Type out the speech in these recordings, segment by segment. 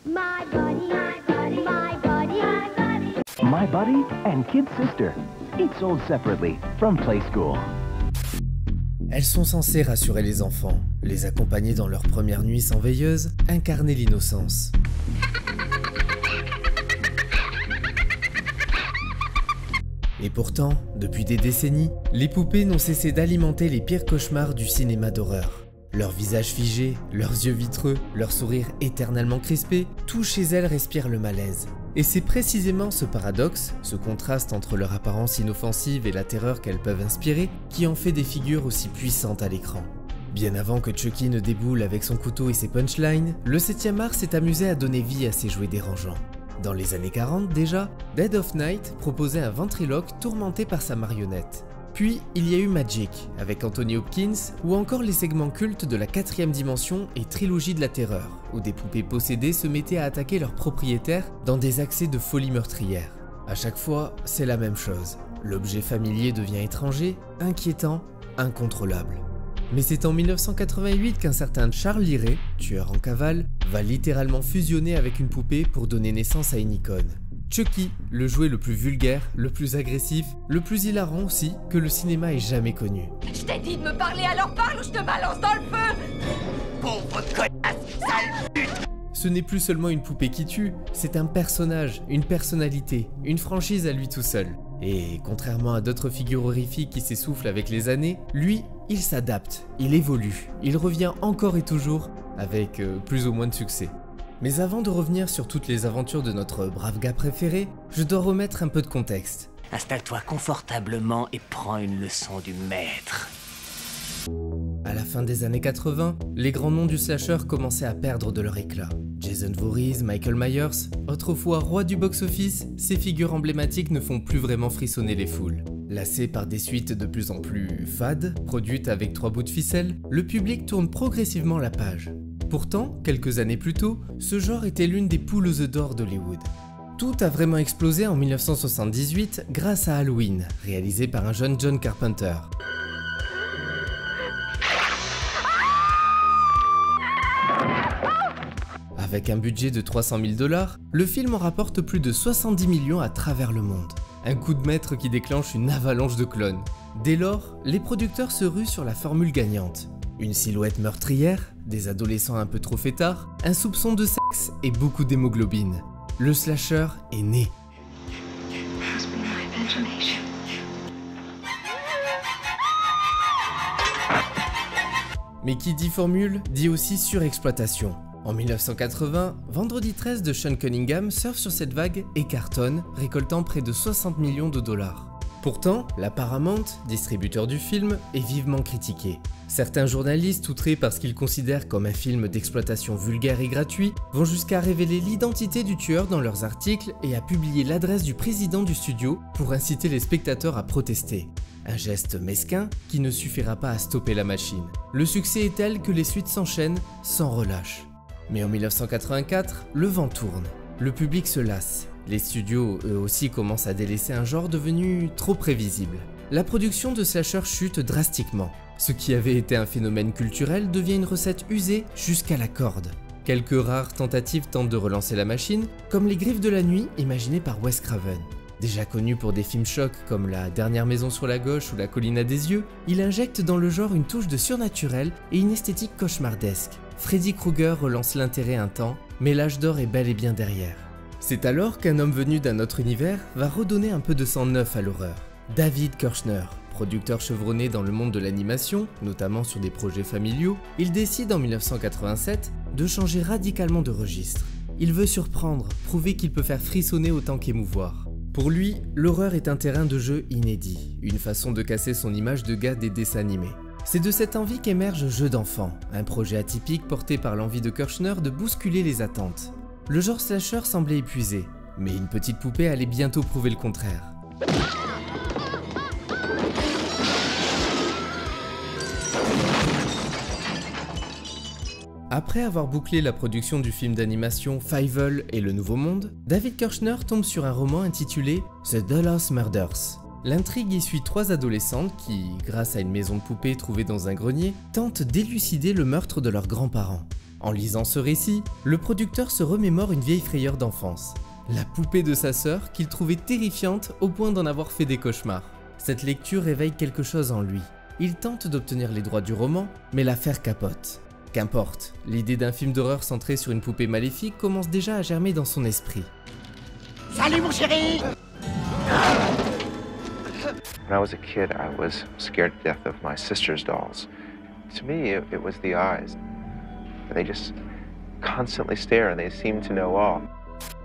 My body, my body, my body, my body. My Buddy and Kid Sister. Each sold separately from Play School. Elles sont censées rassurer les enfants, les accompagner dans leur première nuit sans veilleuse, incarner l'innocence. Et pourtant, depuis des décennies, les poupées n'ont cessé d'alimenter les pires cauchemars du cinéma d'horreur. Leurs visages figés, leurs yeux vitreux, leurs sourires éternellement crispés, tout chez elles respire le malaise. Et c'est précisément ce paradoxe, ce contraste entre leur apparence inoffensive et la terreur qu'elles peuvent inspirer, qui en fait des figures aussi puissantes à l'écran. Bien avant que Chucky ne déboule avec son couteau et ses punchlines, le 7e art s'est amusé à donner vie à ses jouets dérangeants. Dans les années 40 déjà, Dead of Night proposait un ventriloque tourmenté par sa marionnette. Puis il y a eu Magic avec Anthony Hopkins ou encore les segments cultes de la 4e dimension et Trilogie de la terreur, où des poupées possédées se mettaient à attaquer leurs propriétaires dans des accès de folie meurtrière. À chaque fois, c'est la même chose. L'objet familier devient étranger, inquiétant, incontrôlable. Mais c'est en 1988 qu'un certain Charles Liray, tueur en cavale, va littéralement fusionner avec une poupée pour donner naissance à une icône. Chucky, le jouet le plus vulgaire, le plus agressif, le plus hilarant aussi que le cinéma ait jamais connu. Je t'ai dit de me parler, alors parle ou je te balance dans le feu! Pauvre connasse, sale pute! Ce n'est plus seulement une poupée qui tue, c'est un personnage, une personnalité, une franchise à lui tout seul. Et contrairement à d'autres figures horrifiques qui s'essoufflent avec les années, lui, il s'adapte, il évolue, il revient encore et toujours avec plus ou moins de succès. Mais avant de revenir sur toutes les aventures de notre brave gars préféré, je dois remettre un peu de contexte. Installe-toi confortablement et prends une leçon du maître. À la fin des années 80, les grands noms du slasher commençaient à perdre de leur éclat. Jason Voorhees, Michael Myers, autrefois rois du box-office, ces figures emblématiques ne font plus vraiment frissonner les foules. Lassé par des suites de plus en plus fades, produites avec 3 bouts de ficelle, le public tourne progressivement la page. Pourtant, quelques années plus tôt, ce genre était l'une des poules aux œufs d'or d'Hollywood. Tout a vraiment explosé en 1978 grâce à Halloween, réalisé par un jeune John Carpenter. Avec un budget de 300 000 $, le film en rapporte plus de 70 millions à travers le monde. Un coup de maître qui déclenche une avalanche de clones. Dès lors, les producteurs se ruent sur la formule gagnante. Une silhouette meurtrière, des adolescents un peu trop fêtards, un soupçon de sexe et beaucoup d'hémoglobine. Le slasher est né. Mais qui dit formule, dit aussi surexploitation. En 1980, Vendredi 13 de Sean Cunningham surfe sur cette vague et cartonne, récoltant près de 60 millions de $. Pourtant, la Paramount, distributeur du film, est vivement critiquée. Certains journalistes, outrés par ce qu'ils considèrent comme un film d'exploitation vulgaire et gratuit, vont jusqu'à révéler l'identité du tueur dans leurs articles et à publier l'adresse du président du studio pour inciter les spectateurs à protester. Un geste mesquin qui ne suffira pas à stopper la machine. Le succès est tel que les suites s'enchaînent sans relâche. Mais en 1984, le vent tourne. Le public se lasse. Les studios, eux aussi, commencent à délaisser un genre devenu trop prévisible. La production de slasher chute drastiquement. Ce qui avait été un phénomène culturel devient une recette usée jusqu'à la corde. Quelques rares tentatives tentent de relancer la machine, comme Les Griffes de la Nuit, imaginées par Wes Craven. Déjà connu pour des films chocs comme La Dernière Maison sur la Gauche ou La Colline à des yeux, il injecte dans le genre une touche de surnaturel et une esthétique cauchemardesque. Freddy Krueger relance l'intérêt un temps, mais l'âge d'or est bel et bien derrière. C'est alors qu'un homme venu d'un autre univers va redonner un peu de sang neuf à l'horreur. David Kirshner, producteur chevronné dans le monde de l'animation, notamment sur des projets familiaux, il décide en 1987 de changer radicalement de registre. Il veut surprendre, prouver qu'il peut faire frissonner autant qu'émouvoir. Pour lui, l'horreur est un terrain de jeu inédit, une façon de casser son image de gars des dessins animés. C'est de cette envie qu'émerge Jeux d'enfants, un projet atypique porté par l'envie de Kirshner de bousculer les attentes. Le genre slasher semblait épuisé, mais une petite poupée allait bientôt prouver le contraire. Après avoir bouclé la production du film d'animation Fievel et le Nouveau Monde, David Kirshner tombe sur un roman intitulé The Dollhouse Murders. L'intrigue y suit 3 adolescentes qui, grâce à une maison de poupées trouvée dans un grenier, tentent d'élucider le meurtre de leurs grands-parents. En lisant ce récit, le producteur se remémore une vieille frayeur d'enfance, la poupée de sa sœur qu'il trouvait terrifiante au point d'en avoir fait des cauchemars. Cette lecture réveille quelque chose en lui. Il tente d'obtenir les droits du roman, mais l'affaire capote. Qu'importe, l'idée d'un film d'horreur centré sur une poupée maléfique commence déjà à germer dans son esprit. Salut mon chéri! When I was a kid, I was scared to death of my sister's dolls. To me, it was the eyes. They just constantly stare and they seem to know all.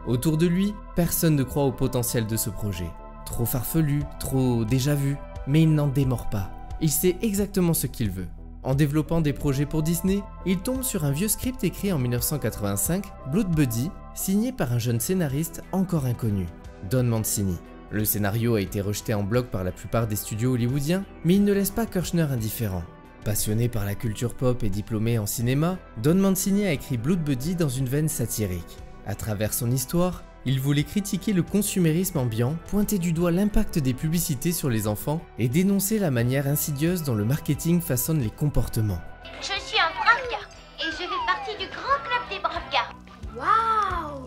Autour de lui, personne ne croit au potentiel de ce projet. Trop farfelu, trop déjà vu, mais il n'en démord pas. Il sait exactement ce qu'il veut. En développant des projets pour Disney, il tombe sur un vieux script écrit en 1985, Blood Buddy, signé par un jeune scénariste encore inconnu, Don Mancini. Le scénario a été rejeté en bloc par la plupart des studios hollywoodiens, mais il ne laisse pas Kirshner indifférent. Passionné par la culture pop et diplômé en cinéma, Don Mancini a écrit Blood Buddy dans une veine satirique. À travers son histoire, il voulait critiquer le consumérisme ambiant, pointer du doigt l'impact des publicités sur les enfants et dénoncer la manière insidieuse dont le marketing façonne les comportements. Je suis un brave gars et je fais partie du grand club des braves gars. Waouh!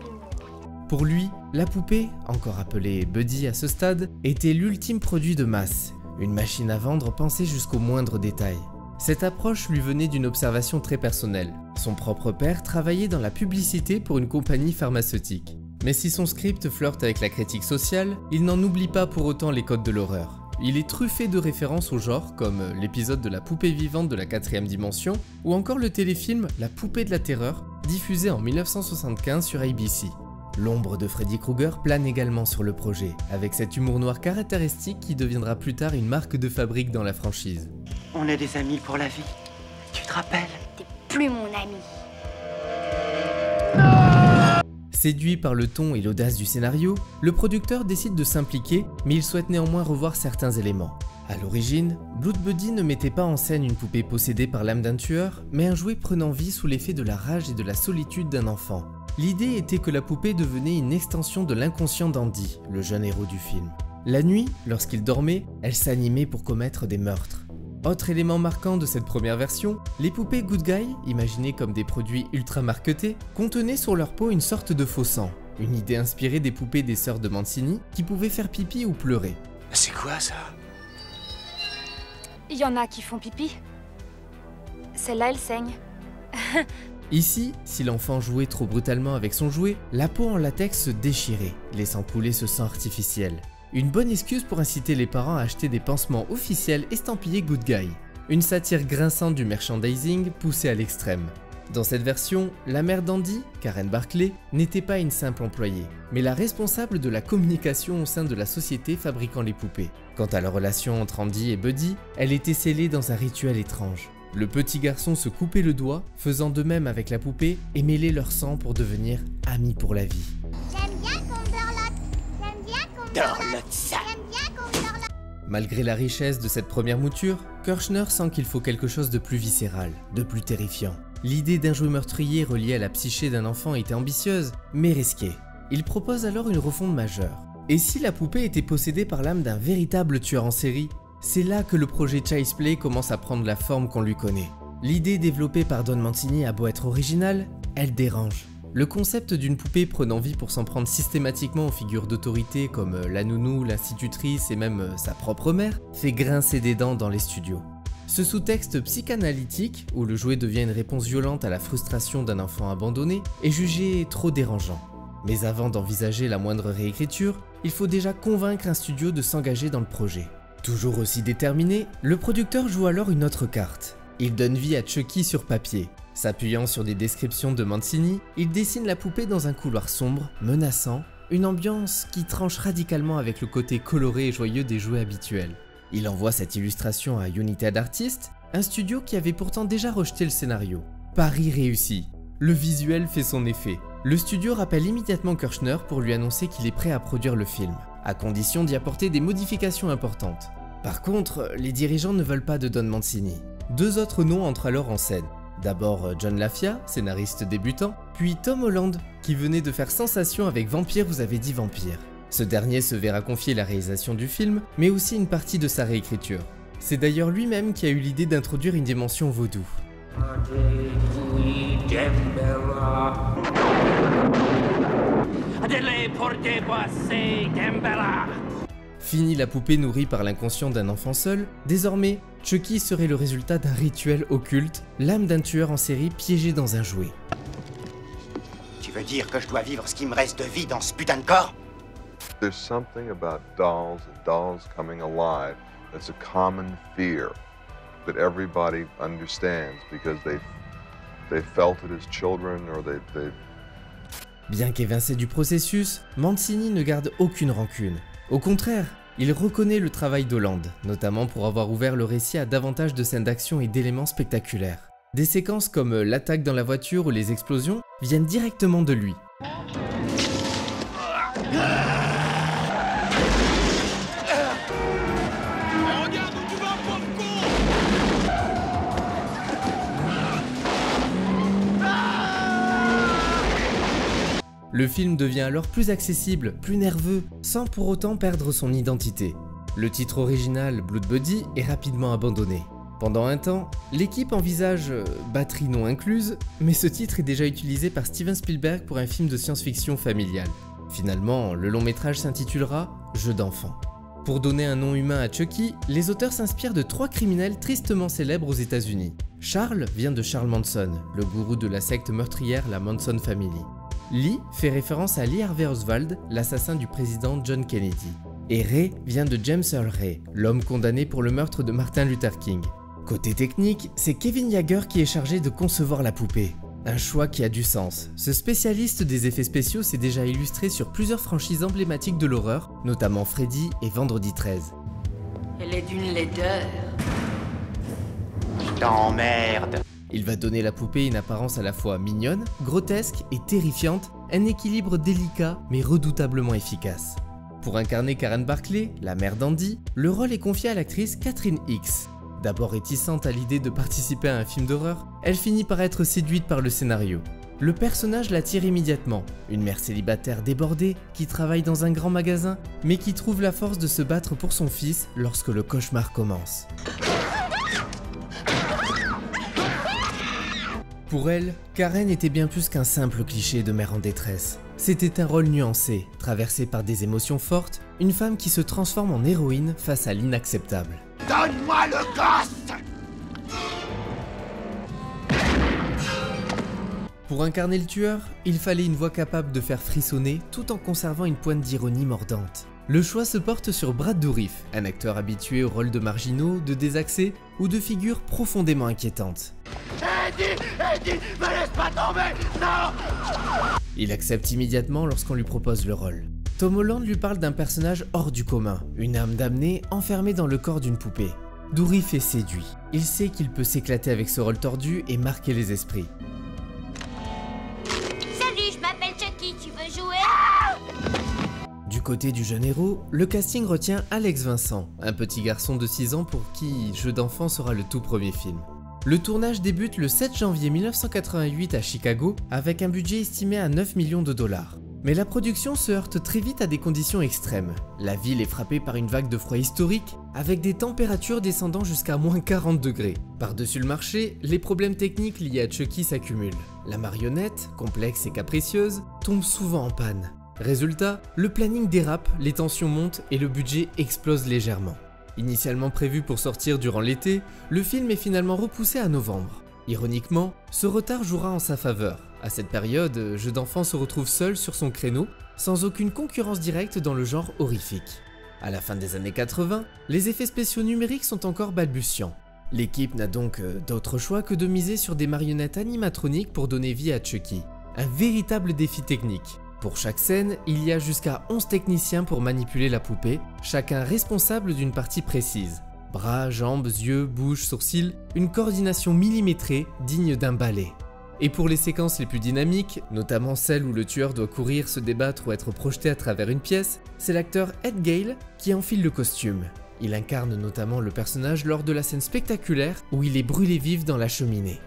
Pour lui, la poupée, encore appelée Buddy à ce stade, était l'ultime produit de masse, une machine à vendre pensée jusqu'au moindre détail. Cette approche lui venait d'une observation très personnelle. Son propre père travaillait dans la publicité pour une compagnie pharmaceutique. Mais si son script flirte avec la critique sociale, il n'en oublie pas pour autant les codes de l'horreur. Il est truffé de références au genre, comme l'épisode de la poupée vivante de la 4e dimension, ou encore le téléfilm La poupée de la terreur, diffusé en 1975 sur ABC. L'ombre de Freddy Krueger plane également sur le projet, avec cet humour noir caractéristique qui deviendra plus tard une marque de fabrique dans la franchise. On est des amis pour la vie. Tu te rappelles? T'es plus mon ami. Séduit par le ton et l'audace du scénario, le producteur décide de s'impliquer, mais il souhaite néanmoins revoir certains éléments. À l'origine, Blood Buddy ne mettait pas en scène une poupée possédée par l'âme d'un tueur, mais un jouet prenant vie sous l'effet de la rage et de la solitude d'un enfant. L'idée était que la poupée devenait une extension de l'inconscient d'Andy, le jeune héros du film. La nuit, lorsqu'il dormait, elle s'animait pour commettre des meurtres. Autre élément marquant de cette première version, les poupées Good Guy, imaginées comme des produits ultra marketés, contenaient sur leur peau une sorte de faux sang, une idée inspirée des poupées des sœurs de Mancini qui pouvaient faire pipi ou pleurer. C'est quoi ça? Il y en a qui font pipi. Celle-là, elle saigne. Ici, si l'enfant jouait trop brutalement avec son jouet, la peau en latex se déchirait, laissant couler ce sang artificiel. Une bonne excuse pour inciter les parents à acheter des pansements officiels estampillés Good Guy. Une satire grinçante du merchandising poussée à l'extrême. Dans cette version, la mère d'Andy, Karen Barclay, n'était pas une simple employée, mais la responsable de la communication au sein de la société fabriquant les poupées. Quant à la relation entre Andy et Buddy, elle était scellée dans un rituel étrange. Le petit garçon se coupait le doigt, faisant de même avec la poupée et mêlait leur sang pour devenir amis pour la vie. J'aime bien qu'on dorlote. J'aime bien qu'on Dorlote ça! J'aime bien qu'on dorlote. Malgré la richesse de cette première mouture, Kirshner sent qu'il faut quelque chose de plus viscéral, de plus terrifiant. L'idée d'un jouet meurtrier relié à la psyché d'un enfant était ambitieuse, mais risquée. Il propose alors une refonte majeure. Et si la poupée était possédée par l'âme d'un véritable tueur en série? C'est là que le projet Child's Play commence à prendre la forme qu'on lui connaît. L'idée développée par Don Mancini a beau être originale, elle dérange. Le concept d'une poupée prenant vie pour s'en prendre systématiquement aux figures d'autorité comme la nounou, l'institutrice et même sa propre mère fait grincer des dents dans les studios. Ce sous-texte psychanalytique, où le jouet devient une réponse violente à la frustration d'un enfant abandonné, est jugé trop dérangeant. Mais avant d'envisager la moindre réécriture, il faut déjà convaincre un studio de s'engager dans le projet. Toujours aussi déterminé, le producteur joue alors une autre carte. Il donne vie à Chucky sur papier. S'appuyant sur des descriptions de Mancini, il dessine la poupée dans un couloir sombre, menaçant, une ambiance qui tranche radicalement avec le côté coloré et joyeux des jouets habituels. Il envoie cette illustration à United Artists, un studio qui avait pourtant déjà rejeté le scénario. Pari réussi. Le visuel fait son effet. Le studio rappelle immédiatement Kirchner pour lui annoncer qu'il est prêt à produire le film, à condition d'y apporter des modifications importantes. Par contre, les dirigeants ne veulent pas de Don Mancini. Deux autres noms entrent alors en scène. D'abord John LaFia, scénariste débutant, puis Tom Holland, qui venait de faire sensation avec Vampire vous avez dit Vampire. Ce dernier se verra confier la réalisation du film, mais aussi une partie de sa réécriture. C'est d'ailleurs lui-même qui a eu l'idée d'introduire une dimension vaudou. Fini la poupée nourrie par l'inconscient d'un enfant seul, désormais, Chucky serait le résultat d'un rituel occulte, l'âme d'un tueur en série piégé dans un jouet. Tu veux dire que je dois vivre ce qui me reste de vie dans ce putain de corps? There's something about dolls and dolls coming alive that's a common fear that everybody understands because they felt it as children or they... Bien qu'évincé du processus, Mancini ne garde aucune rancune. Au contraire, il reconnaît le travail d'Holland, notamment pour avoir ouvert le récit à davantage de scènes d'action et d'éléments spectaculaires. Des séquences comme l'attaque dans la voiture ou les explosions viennent directement de lui. Le film devient alors plus accessible, plus nerveux, sans pour autant perdre son identité. Le titre original, Blood Buddy, est rapidement abandonné. Pendant un temps, l'équipe envisage batterie non incluse, mais ce titre est déjà utilisé par Steven Spielberg pour un film de science-fiction familial. Finalement, le long métrage s'intitulera Jeu d'enfant. Pour donner un nom humain à Chucky, les auteurs s'inspirent de 3 criminels tristement célèbres aux États-Unis. Charles vient de Charles Manson, le gourou de la secte meurtrière la Manson Family. Lee fait référence à Lee Harvey Oswald, l'assassin du président John Kennedy. Et Ray vient de James Earl Ray, l'homme condamné pour le meurtre de Martin Luther King. Côté technique, c'est Kevin Yagher qui est chargé de concevoir la poupée. Un choix qui a du sens. Ce spécialiste des effets spéciaux s'est déjà illustré sur plusieurs franchises emblématiques de l'horreur, notamment Freddy et Vendredi 13. Elle est d'une laideur. Je t'emmerde. Il va donner la poupée une apparence à la fois mignonne, grotesque et terrifiante, un équilibre délicat mais redoutablement efficace. Pour incarner Karen Barclay, la mère d'Andy, le rôle est confié à l'actrice Catherine Hicks. D'abord réticente à l'idée de participer à un film d'horreur, elle finit par être séduite par le scénario. Le personnage l'attire immédiatement, une mère célibataire débordée qui travaille dans un grand magasin, mais qui trouve la force de se battre pour son fils lorsque le cauchemar commence. Pour elle, Karen était bien plus qu'un simple cliché de mère en détresse. C'était un rôle nuancé, traversé par des émotions fortes, une femme qui se transforme en héroïne face à l'inacceptable. Donne-moi le gosse! Pour incarner le tueur, il fallait une voix capable de faire frissonner tout en conservant une pointe d'ironie mordante. Le choix se porte sur Brad Dourif, un acteur habitué aux rôles de marginaux, de désaxés ou de figures profondément inquiétantes. Eddie, me laisse pas tomber! Non! Il accepte immédiatement lorsqu'on lui propose le rôle. Tom Holland lui parle d'un personnage hors du commun, une âme damnée enfermée dans le corps d'une poupée. Dourif est séduit. Il sait qu'il peut s'éclater avec ce rôle tordu et marquer les esprits. Salut, je m'appelle Chucky, tu veux jouer? Du côté du jeune héros, le casting retient Alex Vincent, un petit garçon de 6 ans pour qui Jeu d'enfant sera le tout premier film. Le tournage débute le 7 janvier 1988 à Chicago avec un budget estimé à 9 millions de dollars. Mais la production se heurte très vite à des conditions extrêmes. La ville est frappée par une vague de froid historique avec des températures descendant jusqu'à moins 40 degrés. Par-dessus le marché, les problèmes techniques liés à Chucky s'accumulent. La marionnette, complexe et capricieuse, tombe souvent en panne. Résultat, le planning dérape, les tensions montent et le budget explose légèrement. Initialement prévu pour sortir durant l'été, le film est finalement repoussé à novembre. Ironiquement, ce retard jouera en sa faveur. À cette période, Jeux d'enfant se retrouve seul sur son créneau, sans aucune concurrence directe dans le genre horrifique. À la fin des années 80, les effets spéciaux numériques sont encore balbutiants. L'équipe n'a donc d'autre choix que de miser sur des marionnettes animatroniques pour donner vie à Chucky. Un véritable défi technique. Pour chaque scène, il y a jusqu'à 11 techniciens pour manipuler la poupée, chacun responsable d'une partie précise. Bras, jambes, yeux, bouche, sourcils, une coordination millimétrée digne d'un ballet. Et pour les séquences les plus dynamiques, notamment celles où le tueur doit courir, se débattre ou être projeté à travers une pièce, c'est l'acteur Ed Gale qui enfile le costume. Il incarne notamment le personnage lors de la scène spectaculaire où il est brûlé vif dans la cheminée.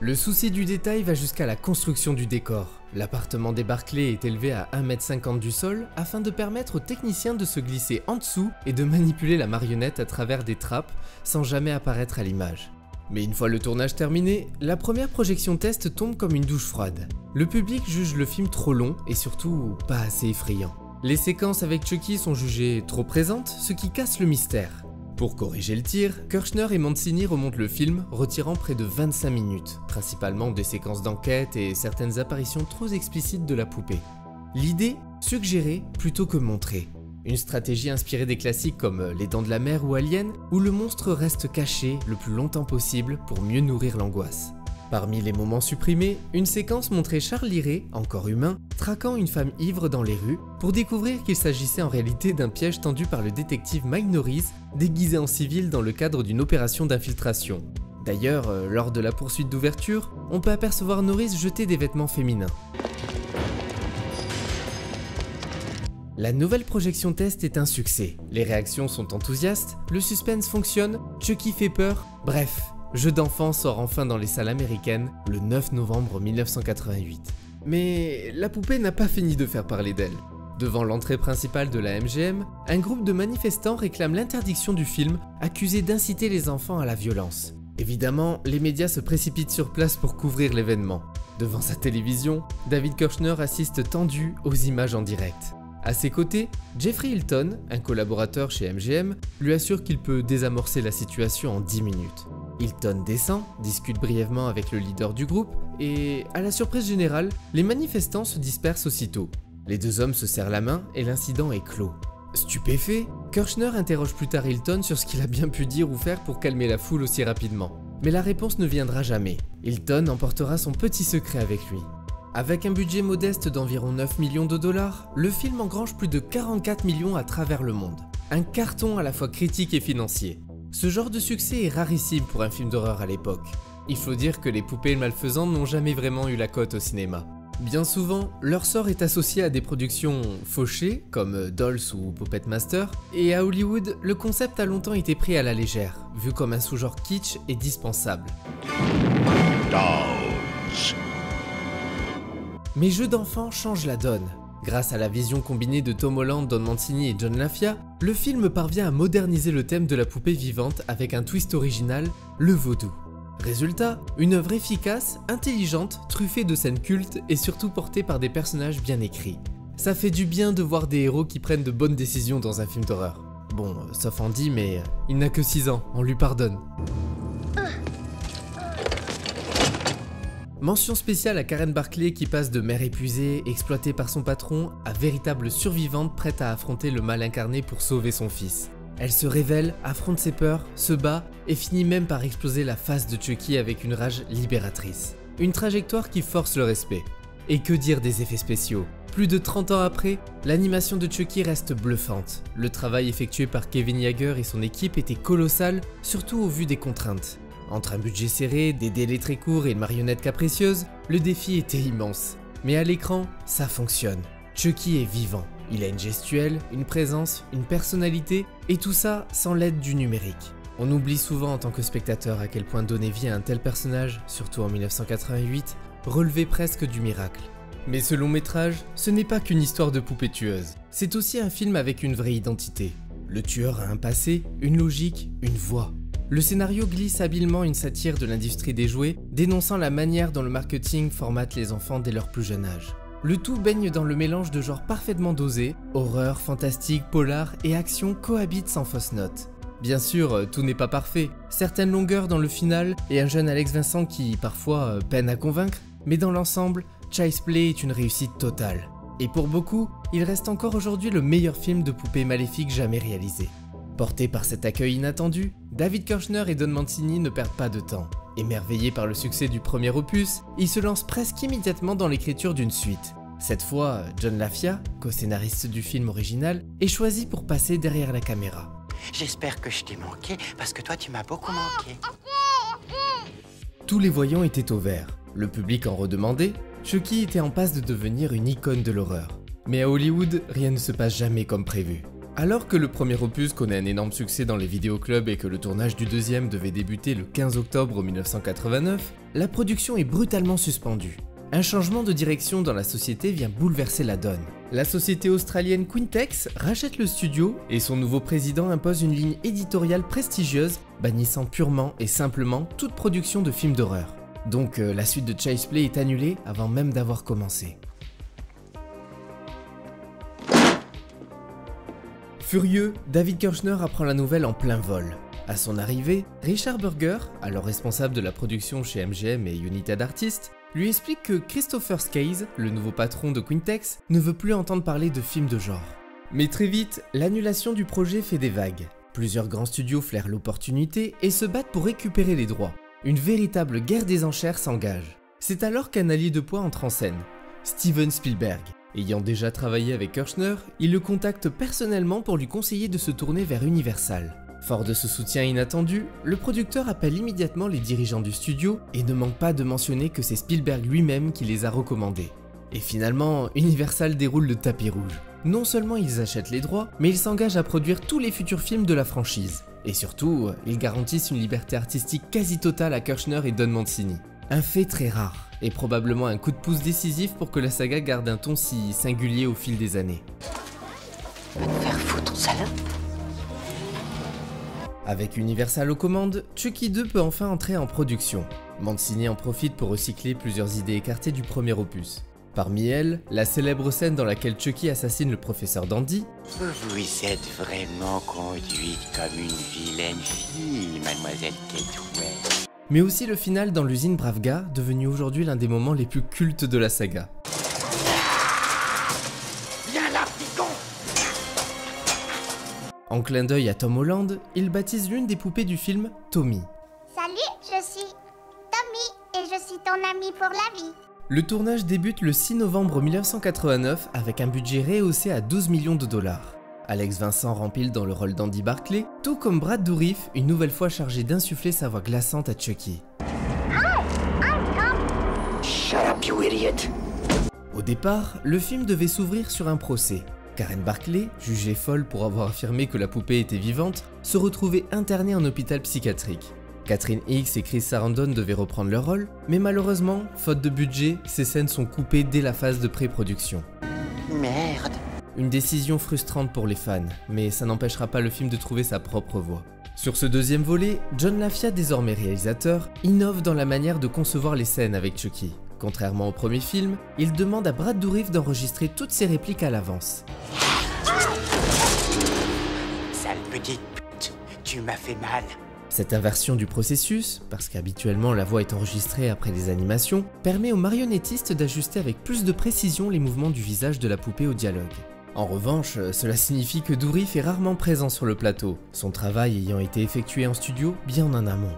Le souci du détail va jusqu'à la construction du décor. L'appartement des Barclay est élevé à 1,50 m du sol afin de permettre aux techniciens de se glisser en dessous et de manipuler la marionnette à travers des trappes sans jamais apparaître à l'image. Mais une fois le tournage terminé, la première projection test tombe comme une douche froide. Le public juge le film trop long et surtout pas assez effrayant. Les séquences avec Chucky sont jugées trop présentes, ce qui casse le mystère. Pour corriger le tir, Kirchner et Mancini remontent le film, retirant près de 25 minutes, principalement des séquences d'enquête et certaines apparitions trop explicites de la poupée. L'idée, suggérer plutôt que montrer. Une stratégie inspirée des classiques comme Les Dents de la Mer ou Alien, où le monstre reste caché le plus longtemps possible pour mieux nourrir l'angoisse. Parmi les moments supprimés, une séquence montrait Charlie Ray, encore humain, traquant une femme ivre dans les rues pour découvrir qu'il s'agissait en réalité d'un piège tendu par le détective Mike Norris, déguisé en civil dans le cadre d'une opération d'infiltration. D'ailleurs, lors de la poursuite d'ouverture, on peut apercevoir Norris jeter des vêtements féminins. La nouvelle projection test est un succès, les réactions sont enthousiastes, le suspense fonctionne, Chucky fait peur, bref, Jeux d'enfant sort enfin dans les salles américaines le 9 novembre 1988. Mais la poupée n'a pas fini de faire parler d'elle. Devant l'entrée principale de la MGM, un groupe de manifestants réclame l'interdiction du film, accusé d'inciter les enfants à la violence. Évidemment, les médias se précipitent sur place pour couvrir l'événement. Devant sa télévision, David Kirchner assiste tendu aux images en direct. À ses côtés, Jeffrey Hilton, un collaborateur chez MGM, lui assure qu'il peut désamorcer la situation en 10 minutes. Hilton descend, discute brièvement avec le leader du groupe et, à la surprise générale, les manifestants se dispersent aussitôt. Les deux hommes se serrent la main et l'incident est clos. Stupéfait, Kirchner interroge plus tard Hilton sur ce qu'il a bien pu dire ou faire pour calmer la foule aussi rapidement. Mais la réponse ne viendra jamais. Hilton emportera son petit secret avec lui. Avec un budget modeste d'environ 9 millions de dollars, le film engrange plus de 44 millions à travers le monde. Un carton à la fois critique et financier. Ce genre de succès est rarissime pour un film d'horreur à l'époque. Il faut dire que les poupées malfaisantes n'ont jamais vraiment eu la cote au cinéma. Bien souvent, leur sort est associé à des productions fauchées, comme Dolls ou Puppet Master, et à Hollywood, le concept a longtemps été pris à la légère, vu comme un sous-genre kitsch et dispensable. Dolls. Mais Jeux d'enfant change la donne. Grâce à la vision combinée de Tom Holland, Don Mancini et John LaFia, le film parvient à moderniser le thème de la poupée vivante avec un twist original, le vaudou. Résultat, une œuvre efficace, intelligente, truffée de scènes cultes et surtout portée par des personnages bien écrits. Ça fait du bien de voir des héros qui prennent de bonnes décisions dans un film d'horreur. Bon, sauf Andy, mais il n'a que 6 ans, on lui pardonne. Mention spéciale à Karen Barclay qui passe de mère épuisée, exploitée par son patron, à véritable survivante prête à affronter le mal incarné pour sauver son fils. Elle se révèle, affronte ses peurs, se bat et finit même par exploser la face de Chucky avec une rage libératrice. Une trajectoire qui force le respect. Et que dire des effets spéciaux? Plus de 30 ans après, l'animation de Chucky reste bluffante. Le travail effectué par Kevin Yeager et son équipe était colossal, surtout au vu des contraintes. Entre un budget serré, des délais très courts et une marionnette capricieuse, le défi était immense. Mais à l'écran, ça fonctionne. Chucky est vivant. Il a une gestuelle, une présence, une personnalité, et tout ça sans l'aide du numérique. On oublie souvent en tant que spectateur à quel point donner vie à un tel personnage, surtout en 1988, relevait presque du miracle. Mais ce long métrage, ce n'est pas qu'une histoire de poupée tueuse. C'est aussi un film avec une vraie identité. Le tueur a un passé, une logique, une voix. Le scénario glisse habilement une satire de l'industrie des jouets, dénonçant la manière dont le marketing formate les enfants dès leur plus jeune âge. Le tout baigne dans le mélange de genres parfaitement dosés, horreur, fantastique, polar et action cohabitent sans fausse note. Bien sûr, tout n'est pas parfait, certaines longueurs dans le final et un jeune Alex Vincent qui, parfois, peine à convaincre, mais dans l'ensemble, Child's Play est une réussite totale. Et pour beaucoup, il reste encore aujourd'hui le meilleur film de poupées maléfiques jamais réalisé. Portés par cet accueil inattendu, David Kirshner et Don Mancini ne perdent pas de temps. Émerveillés par le succès du premier opus, ils se lancent presque immédiatement dans l'écriture d'une suite. Cette fois, John LaFia, co-scénariste du film original, est choisi pour passer derrière la caméra. J'espère que je t'ai manqué, parce que toi tu m'as beaucoup manqué. Tous les voyants étaient au vert, le public en redemandait, Chucky était en passe de devenir une icône de l'horreur. Mais à Hollywood, rien ne se passe jamais comme prévu. Alors que le premier opus connaît un énorme succès dans les vidéoclubs et que le tournage du deuxième devait débuter le 15 octobre 1989, la production est brutalement suspendue. Un changement de direction dans la société vient bouleverser la donne. La société australienne Quintex rachète le studio et son nouveau président impose une ligne éditoriale prestigieuse, bannissant purement et simplement toute production de films d'horreur. Donc la suite de Child's Play est annulée avant même d'avoir commencé. Furieux, David Kirshner apprend la nouvelle en plein vol. À son arrivée, Richard Berger, alors responsable de la production chez MGM et United Artists, lui explique que Christopher Scaze, le nouveau patron de Quintex, ne veut plus entendre parler de films de genre. Mais très vite, l'annulation du projet fait des vagues. Plusieurs grands studios flairent l'opportunité et se battent pour récupérer les droits. Une véritable guerre des enchères s'engage. C'est alors qu'un allié de poids entre en scène, Steven Spielberg. Ayant déjà travaillé avec Kirshner, il le contacte personnellement pour lui conseiller de se tourner vers Universal. Fort de ce soutien inattendu, le producteur appelle immédiatement les dirigeants du studio et ne manque pas de mentionner que c'est Spielberg lui-même qui les a recommandés. Et finalement, Universal déroule le tapis rouge. Non seulement ils achètent les droits, mais ils s'engagent à produire tous les futurs films de la franchise. Et surtout, ils garantissent une liberté artistique quasi totale à Kirshner et Don Mancini. Un fait très rare, et probablement un coup de pouce décisif pour que la saga garde un ton si singulier au fil des années. Va te faire foutre, salope. Avec Universal aux commandes, Chucky 2 peut enfin entrer en production. Mancini en profite pour recycler plusieurs idées écartées du premier opus. Parmi elles, la célèbre scène dans laquelle Chucky assassine le professeur Dandy. Vous êtes vraiment conduite comme une vilaine fille, mademoiselle Catwell. Mais aussi le final dans l'usine Bravga, devenu aujourd'hui l'un des moments les plus cultes de la saga. Viens là, picon! En clin d'œil à Tom Holland, il baptise l'une des poupées du film Tommy. Salut, je suis Tommy et je suis ton ami pour la vie. Le tournage débute le 6 novembre 1989 avec un budget rehaussé à 12 millions de dollars. Alex Vincent rempile dans le rôle d'Andy Barclay, tout comme Brad Dourif, une nouvelle fois chargé d'insuffler sa voix glaçante à Chucky. Shut up, you idiot. Au départ, le film devait s'ouvrir sur un procès. Karen Barclay, jugée folle pour avoir affirmé que la poupée était vivante, se retrouvait internée en hôpital psychiatrique. Catherine Hicks et Chris Sarandon devaient reprendre leur rôle, mais malheureusement, faute de budget, ces scènes sont coupées dès la phase de pré-production. Merde. Une décision frustrante pour les fans, mais ça n'empêchera pas le film de trouver sa propre voie. Sur ce deuxième volet, John LaFia, désormais réalisateur, innove dans la manière de concevoir les scènes avec Chucky. Contrairement au premier film, il demande à Brad Dourif d'enregistrer toutes ses répliques à l'avance. Sale petite pute, tu m'as fait mal. Cette inversion du processus, parce qu'habituellement la voix est enregistrée après les animations, permet aux marionnettistes d'ajuster avec plus de précision les mouvements du visage de la poupée au dialogue. En revanche, cela signifie que Dourif est rarement présent sur le plateau, son travail ayant été effectué en studio bien en amont.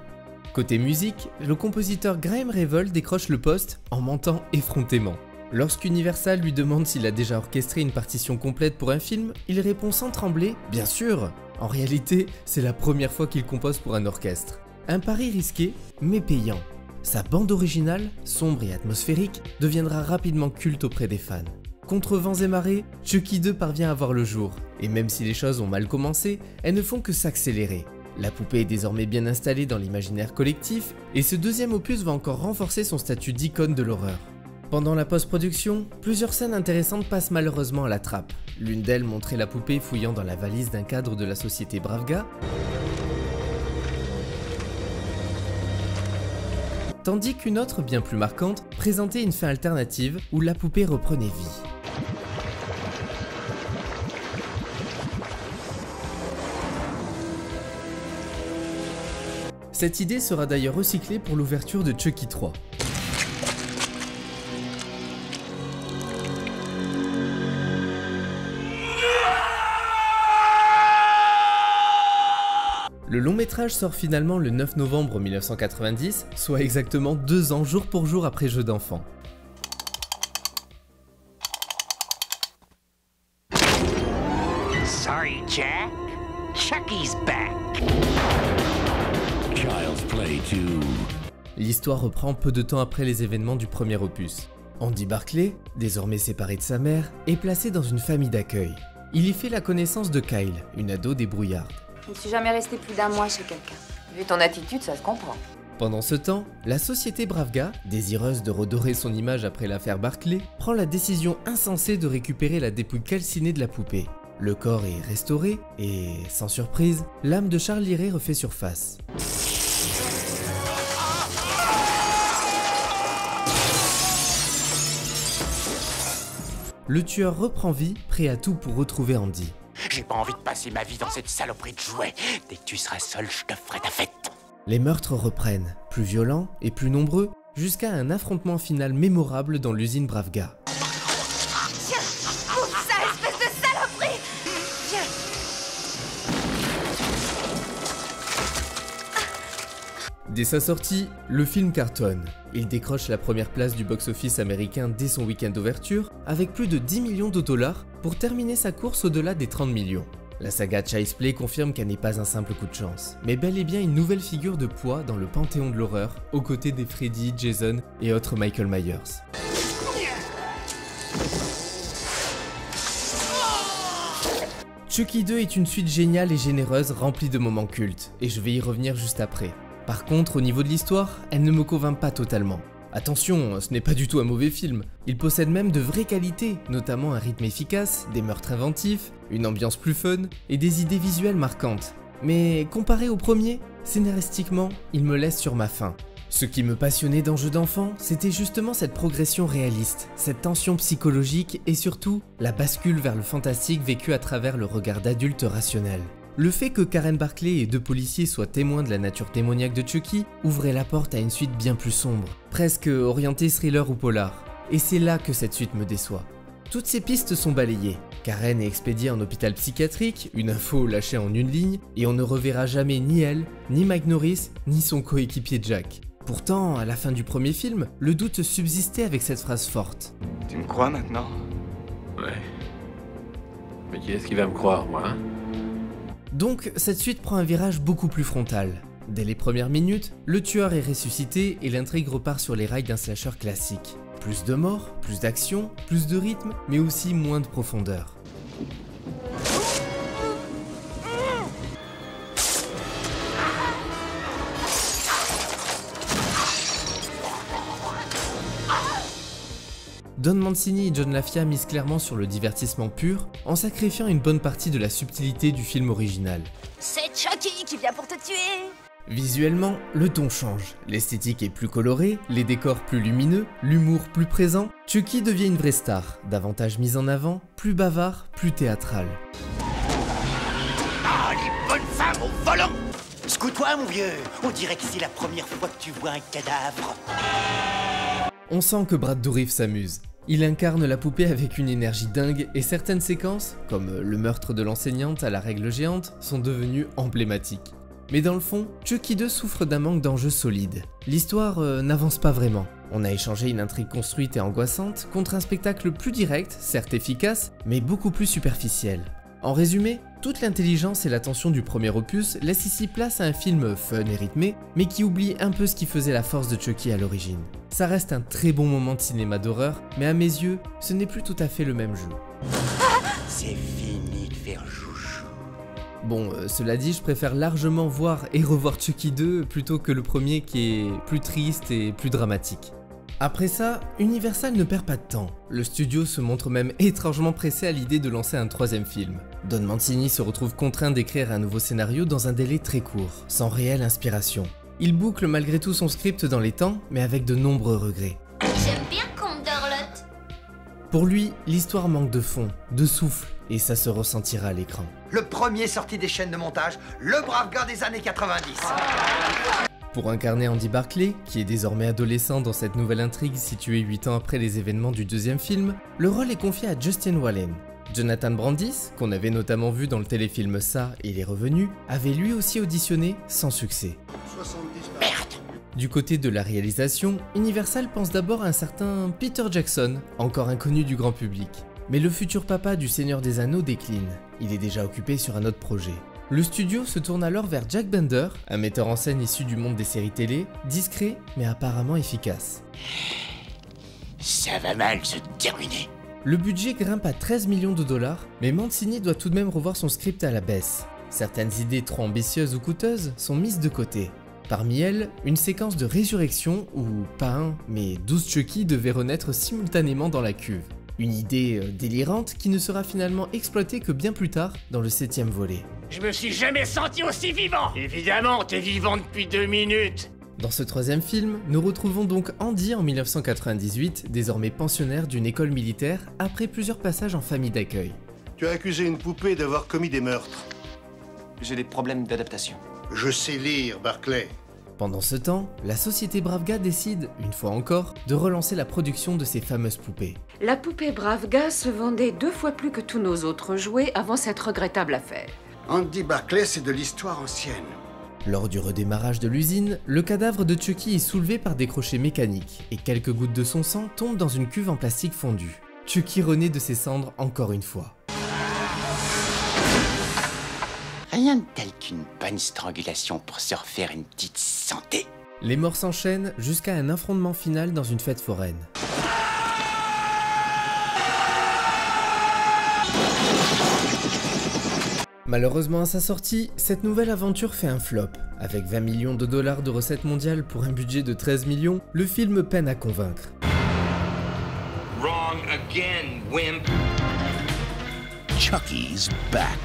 Côté musique, le compositeur Graham Revel décroche le poste en mentant effrontément. Lorsqu'Universal lui demande s'il a déjà orchestré une partition complète pour un film, il répond sans trembler « Bien sûr !» En réalité, c'est la première fois qu'il compose pour un orchestre. Un pari risqué, mais payant. Sa bande originale, sombre et atmosphérique, deviendra rapidement culte auprès des fans. Contre vents et marées, Chucky 2 parvient à voir le jour, et même si les choses ont mal commencé, elles ne font que s'accélérer. La poupée est désormais bien installée dans l'imaginaire collectif, et ce deuxième opus va encore renforcer son statut d'icône de l'horreur. Pendant la post-production, plusieurs scènes intéressantes passent malheureusement à la trappe. L'une d'elles montrait la poupée fouillant dans la valise d'un cadre de la société Bravga, tandis qu'une autre, bien plus marquante, présentait une fin alternative où la poupée reprenait vie. Cette idée sera d'ailleurs recyclée pour l'ouverture de Chucky 3. Le long métrage sort finalement le 9 novembre 1990, soit exactement 2 ans jour pour jour après Jeux d'enfant. Sorry, Jack. Chucky's back. Child's Play 2. L'histoire reprend peu de temps après les événements du premier opus. Andy Barclay, désormais séparé de sa mère, est placé dans une famille d'accueil. Il y fait la connaissance de Kyle, une ado débrouillarde. Je ne suis jamais restée plus d'un mois chez quelqu'un. Vu ton attitude, ça se comprend. Pendant ce temps, la société Bravga, désireuse de redorer son image après l'affaire Barclay, prend la décision insensée de récupérer la dépouille calcinée de la poupée. Le corps est restauré et, sans surprise, l'âme de Charlie Ray refait surface. Le tueur reprend vie, prêt à tout pour retrouver Andy. J'ai pas envie de passer ma vie dans cette saloperie de jouets. Dès que tu seras seul, je te ferai ta fête. Les meurtres reprennent, plus violents et plus nombreux, jusqu'à un affrontement final mémorable dans l'usine Bravga. Tiens, ouvre ça, espèce de saloperie! Viens! Dès sa sortie, le film cartonne. Il décroche la première place du box-office américain dès son week-end d'ouverture, avec plus de 10 millions de dollars pour terminer sa course au-delà des 30 millions. La saga Child's Play confirme qu'elle n'est pas un simple coup de chance, mais bel et bien une nouvelle figure de poids dans le panthéon de l'horreur, aux côtés des Freddy, Jason et autres Michael Myers. Chucky 2 est une suite géniale et généreuse remplie de moments cultes, et je vais y revenir juste après. Par contre, au niveau de l'histoire, elle ne me convainc pas totalement. Attention, ce n'est pas du tout un mauvais film. Il possède même de vraies qualités, notamment un rythme efficace, des meurtres inventifs, une ambiance plus fun et des idées visuelles marquantes. Mais comparé au premier, scénaristiquement, il me laisse sur ma faim. Ce qui me passionnait dans Jeux d'enfant, c'était justement cette progression réaliste, cette tension psychologique et surtout la bascule vers le fantastique vécu à travers le regard d'adulte rationnel. Le fait que Karen Barclay et 2 policiers soient témoins de la nature démoniaque de Chucky ouvrait la porte à une suite bien plus sombre, presque orientée thriller ou polar. Et c'est là que cette suite me déçoit. Toutes ces pistes sont balayées. Karen est expédiée en hôpital psychiatrique, une info lâchée en une ligne, et on ne reverra jamais ni elle, ni Mike Norris, ni son coéquipier Jack. Pourtant, à la fin du premier film, le doute subsistait avec cette phrase forte. Tu me crois maintenant? Ouais. Mais qui est-ce qui va me croire, moi, hein? Donc, cette suite prend un virage beaucoup plus frontal. Dès les premières minutes, le tueur est ressuscité et l'intrigue repart sur les rails d'un slasher classique. Plus de morts, plus d'action, plus de rythme, mais aussi moins de profondeur. Don Mancini et John LaFia misent clairement sur le divertissement pur, en sacrifiant une bonne partie de la subtilité du film original. C'est Chucky qui vient pour te tuer! Visuellement, le ton change, l'esthétique est plus colorée, les décors plus lumineux, l'humour plus présent. Chucky devient une vraie star, davantage mise en avant, plus bavard, plus théâtral. Ah, les bonnes femmes au volant! Secoue-toi, mon vieux. On dirait que c'est la première fois que tu vois un cadavre. On sent que Brad Dourif s'amuse. Il incarne la poupée avec une énergie dingue et certaines séquences, comme le meurtre de l'enseignante à la règle géante, sont devenues emblématiques. Mais dans le fond, Chucky 2 souffre d'un manque d'enjeux solides. L'histoire n'avance pas vraiment. On a échangé une intrigue construite et angoissante contre un spectacle plus direct, certes efficace, mais beaucoup plus superficiel. En résumé, toute l'intelligence et l'attention du premier opus laissent ici place à un film fun et rythmé, mais qui oublie un peu ce qui faisait la force de Chucky à l'origine. Ça reste un très bon moment de cinéma d'horreur, mais à mes yeux, ce n'est plus tout à fait le même jeu. C'est fini de faire chouchou. Bon, cela dit, je préfère largement voir et revoir Chucky 2 plutôt que le premier qui est plus triste et plus dramatique. Après ça, Universal ne perd pas de temps. Le studio se montre même étrangement pressé à l'idée de lancer un 3e film. Don Mancini se retrouve contraint d'écrire un nouveau scénario dans un délai très court, sans réelle inspiration. Il boucle malgré tout son script dans les temps, mais avec de nombreux regrets. J'aime bien Comte Dorlotte. Pour lui, l'histoire manque de fond, de souffle, et ça se ressentira à l'écran. Le premier sorti des chaînes de montage, le brave gars des années 90. Pour incarner Andy Barclay, qui est désormais adolescent dans cette nouvelle intrigue située 8 ans après les événements du deuxième film, le rôle est confié à Justin Wallen. Jonathan Brandis, qu'on avait notamment vu dans le téléfilm Ça et Les Revenus, avait lui aussi auditionné sans succès. Merde. Du côté de la réalisation, Universal pense d'abord à un certain Peter Jackson, encore inconnu du grand public. Mais le futur papa du Seigneur des Anneaux décline, il est déjà occupé sur un autre projet. Le studio se tourne alors vers Jack Bender, un metteur en scène issu du monde des séries télé, discret mais apparemment efficace. Ça va mal se terminer. Le budget grimpe à 13 millions de dollars, mais Mancini doit tout de même revoir son script à la baisse. Certaines idées trop ambitieuses ou coûteuses sont mises de côté. Parmi elles, une séquence de résurrection où pas un, mais 12 Chucky devaient renaître simultanément dans la cuve. Une idée délirante qui ne sera finalement exploitée que bien plus tard dans le 7e volet. Je me suis jamais senti aussi vivant. Évidemment, t'es vivant depuis 2 minutes. Dans ce 3e film, nous retrouvons donc Andy en 1998, désormais pensionnaire d'une école militaire après plusieurs passages en famille d'accueil. Tu as accusé une poupée d'avoir commis des meurtres. J'ai des problèmes d'adaptation. Je sais lire, Barclay. Pendant ce temps, la société Bravga décide, une fois encore, de relancer la production de ces fameuses poupées. La poupée Bravga se vendait 2 fois plus que tous nos autres jouets avant cette regrettable affaire. Andy Barclay, c'est de l'histoire ancienne. Lors du redémarrage de l'usine, le cadavre de Chucky est soulevé par des crochets mécaniques et quelques gouttes de son sang tombent dans une cuve en plastique fondu. Chucky renaît de ses cendres encore une fois. Rien de tel qu'une bonne strangulation pour se refaire une petite santé. Les morts s'enchaînent jusqu'à un affrontement final dans une fête foraine. Malheureusement à sa sortie, cette nouvelle aventure fait un flop. Avec 20 millions de dollars de recettes mondiales pour un budget de 13 millions, le film peine à convaincre. Wrong again, wimp. Chucky's back.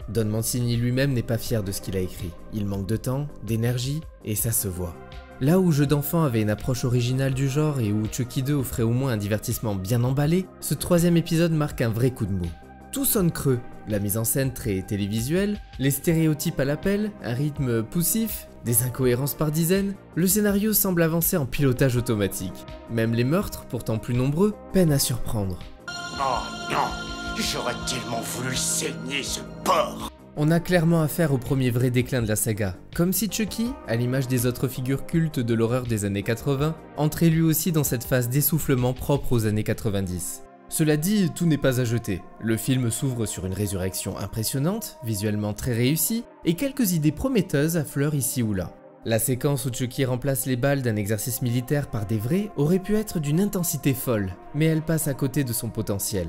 Don Mancini lui-même n'est pas fier de ce qu'il a écrit. Il manque de temps, d'énergie, et ça se voit. Là où Jeux d'enfants avait une approche originale du genre et où Chucky 2 offrait au moins un divertissement bien emballé, ce 3e épisode marque un vrai coup de mou. Tout sonne creux, la mise en scène très télévisuelle, les stéréotypes à l'appel, un rythme poussif, des incohérences par dizaines, le scénario semble avancer en pilotage automatique. Même les meurtres, pourtant plus nombreux, peinent à surprendre. Oh non, j'aurais tellement voulu le saigner ce porc. On a clairement affaire au premier vrai déclin de la saga, comme si Chucky, à l'image des autres figures cultes de l'horreur des années 80, entrait lui aussi dans cette phase d'essoufflement propre aux années 90. Cela dit, tout n'est pas à jeter. Le film s'ouvre sur une résurrection impressionnante, visuellement très réussie, et quelques idées prometteuses affleurent ici ou là. La séquence où Chucky remplace les balles d'un exercice militaire par des vrais aurait pu être d'une intensité folle, mais elle passe à côté de son potentiel.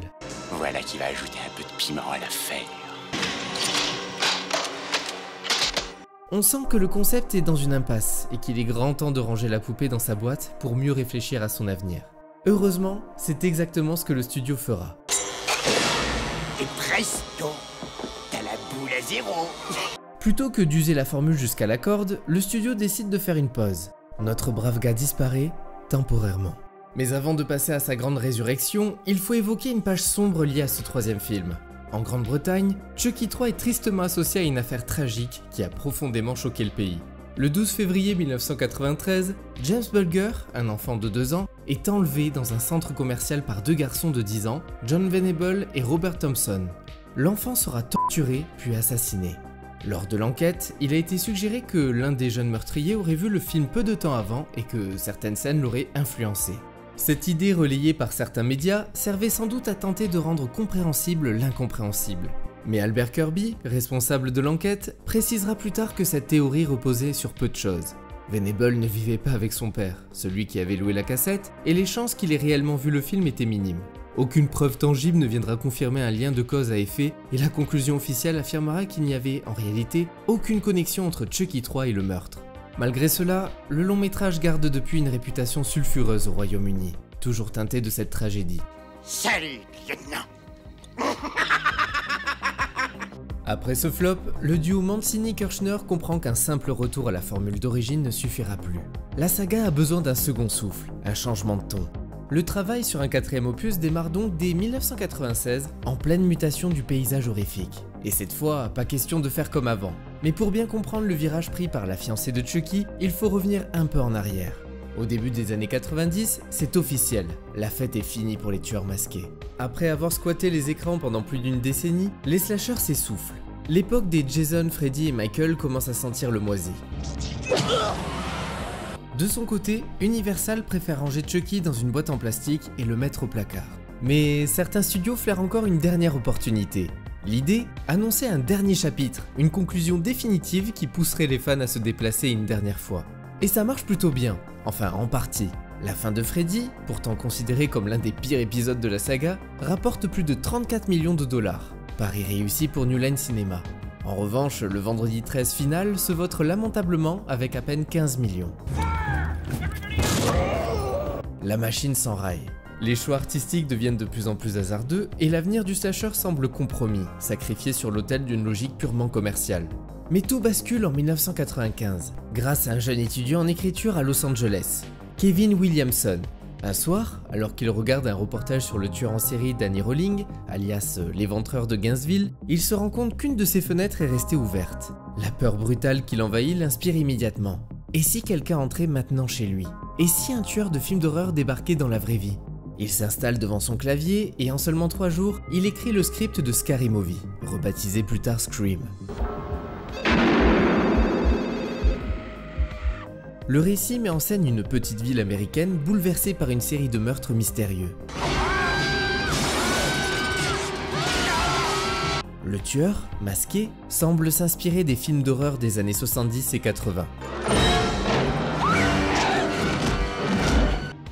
Voilà qui va ajouter un peu de piment à l'affaire. On sent que le concept est dans une impasse et qu'il est grand temps de ranger la poupée dans sa boîte pour mieux réfléchir à son avenir. Heureusement, c'est exactement ce que le studio fera. Et presto, t'as la boule à 0. Plutôt que d'user la formule jusqu'à la corde, le studio décide de faire une pause. Notre brave gars disparaît, temporairement. Mais avant de passer à sa grande résurrection, il faut évoquer une page sombre liée à ce 3e film. En Grande-Bretagne, Chucky 3 est tristement associé à une affaire tragique qui a profondément choqué le pays. Le 12 février 1993, James Bulger, un enfant de 2 ans, est enlevé dans un centre commercial par 2 garçons de 10 ans, John Venable et Robert Thompson. L'enfant sera torturé puis assassiné. Lors de l'enquête, il a été suggéré que l'un des jeunes meurtriers aurait vu le film peu de temps avant et que certaines scènes l'auraient influencé. Cette idée relayée par certains médias servait sans doute à tenter de rendre compréhensible l'incompréhensible. Mais Albert Kirby, responsable de l'enquête, précisera plus tard que cette théorie reposait sur peu de choses. Venable ne vivait pas avec son père, celui qui avait loué la cassette, et les chances qu'il ait réellement vu le film étaient minimes. Aucune preuve tangible ne viendra confirmer un lien de cause à effet, et la conclusion officielle affirmera qu'il n'y avait, en réalité, aucune connexion entre Chucky 3 et le meurtre. Malgré cela, le long métrage garde depuis une réputation sulfureuse au Royaume-Uni, toujours teintée de cette tragédie. Salut, lieutenant. Après ce flop, le duo Mancini-Kirchner comprend qu'un simple retour à la formule d'origine ne suffira plus. La saga a besoin d'un second souffle, un changement de ton. Le travail sur un 4e opus démarre donc dès 1996, en pleine mutation du paysage horrifique. Et cette fois, pas question de faire comme avant. Mais pour bien comprendre le virage pris par la fiancée de Chucky, il faut revenir un peu en arrière. Au début des années 90, c'est officiel, la fête est finie pour les tueurs masqués. Après avoir squatté les écrans pendant plus d'une décennie, les slashers s'essoufflent. L'époque des Jason, Freddy et Michael commence à sentir le moisi. De son côté, Universal préfère ranger Chucky dans une boîte en plastique et le mettre au placard. Mais certains studios flairent encore une dernière opportunité. L'idée, annoncer un dernier chapitre, une conclusion définitive qui pousserait les fans à se déplacer une dernière fois. Et ça marche plutôt bien, enfin en partie. La fin de Freddy, pourtant considérée comme l'un des pires épisodes de la saga, rapporte plus de 34 millions de dollars. Pari réussi pour New Line Cinema. En revanche, le vendredi 13 final se vautre lamentablement avec à peine 15 millions. La machine s'enraille. Les choix artistiques deviennent de plus en plus hasardeux et l'avenir du slasher semble compromis, sacrifié sur l'autel d'une logique purement commerciale. Mais tout bascule en 1995, grâce à un jeune étudiant en écriture à Los Angeles, Kevin Williamson. Un soir, alors qu'il regarde un reportage sur le tueur en série Danny Rolling, alias l'éventreur de Gainesville, il se rend compte qu'une de ses fenêtres est restée ouverte. La peur brutale qui l'envahit l'inspire immédiatement. Et si quelqu'un entrait maintenant chez lui? Et si un tueur de film d'horreur débarquait dans la vraie vie? Il s'installe devant son clavier et en seulement 3 jours, il écrit le script de Scary Movie, rebaptisé plus tard Scream. Le récit met en scène une petite ville américaine bouleversée par une série de meurtres mystérieux. Le tueur, masqué, semble s'inspirer des films d'horreur des années 70 et 80.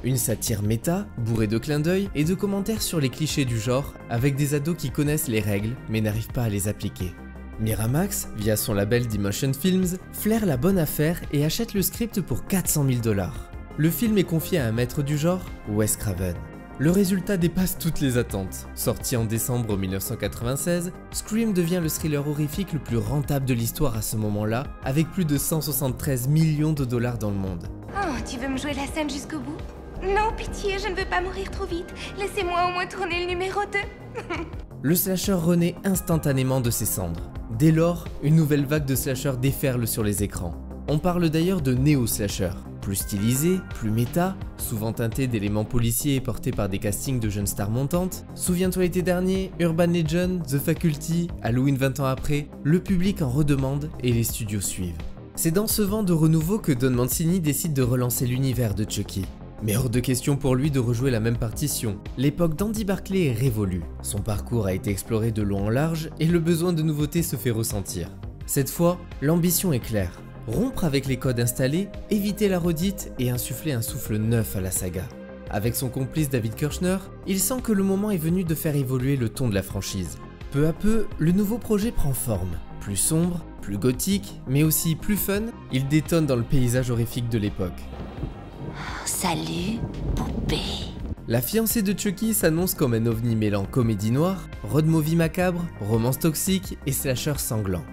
Une satire méta, bourrée de clins d'œil et de commentaires sur les clichés du genre, avec des ados qui connaissent les règles mais n'arrivent pas à les appliquer. Miramax, via son label d'Emotion Films, flaire la bonne affaire et achète le script pour 400 000 $. Le film est confié à un maître du genre, Wes Craven. Le résultat dépasse toutes les attentes. Sorti en décembre 1996, Scream devient le thriller horrifique le plus rentable de l'histoire à ce moment-là, avec plus de 173 millions de dollars dans le monde. Oh, tu veux me jouer la scène jusqu'au bout? Non, pitié, je ne veux pas mourir trop vite. Laissez-moi au moins tourner le numéro 2. Le slasher renaît instantanément de ses cendres. Dès lors, une nouvelle vague de slashers déferle sur les écrans. On parle d'ailleurs de néo-slasher, plus stylisé, plus méta, souvent teinté d'éléments policiers et porté par des castings de jeunes stars montantes. Souviens-toi l'été dernier, Urban Legend, The Faculty, Halloween 20 ans après, le public en redemande et les studios suivent. C'est dans ce vent de renouveau que Don Mancini décide de relancer l'univers de Chucky. Mais hors de question pour lui de rejouer la même partition. L'époque d'Andy Barclay est révolue. Son parcours a été exploré de long en large et le besoin de nouveautés se fait ressentir. Cette fois, l'ambition est claire. Rompre avec les codes installés, éviter la redite et insuffler un souffle neuf à la saga. Avec son complice David Kirshner, il sent que le moment est venu de faire évoluer le ton de la franchise. Peu à peu, le nouveau projet prend forme. Plus sombre, plus gothique, mais aussi plus fun, il détonne dans le paysage horrifique de l'époque. Salut, poupée. La fiancée de Chucky s'annonce comme un ovni mêlant comédie noire, road movie macabre, romance toxique et slasher sanglant.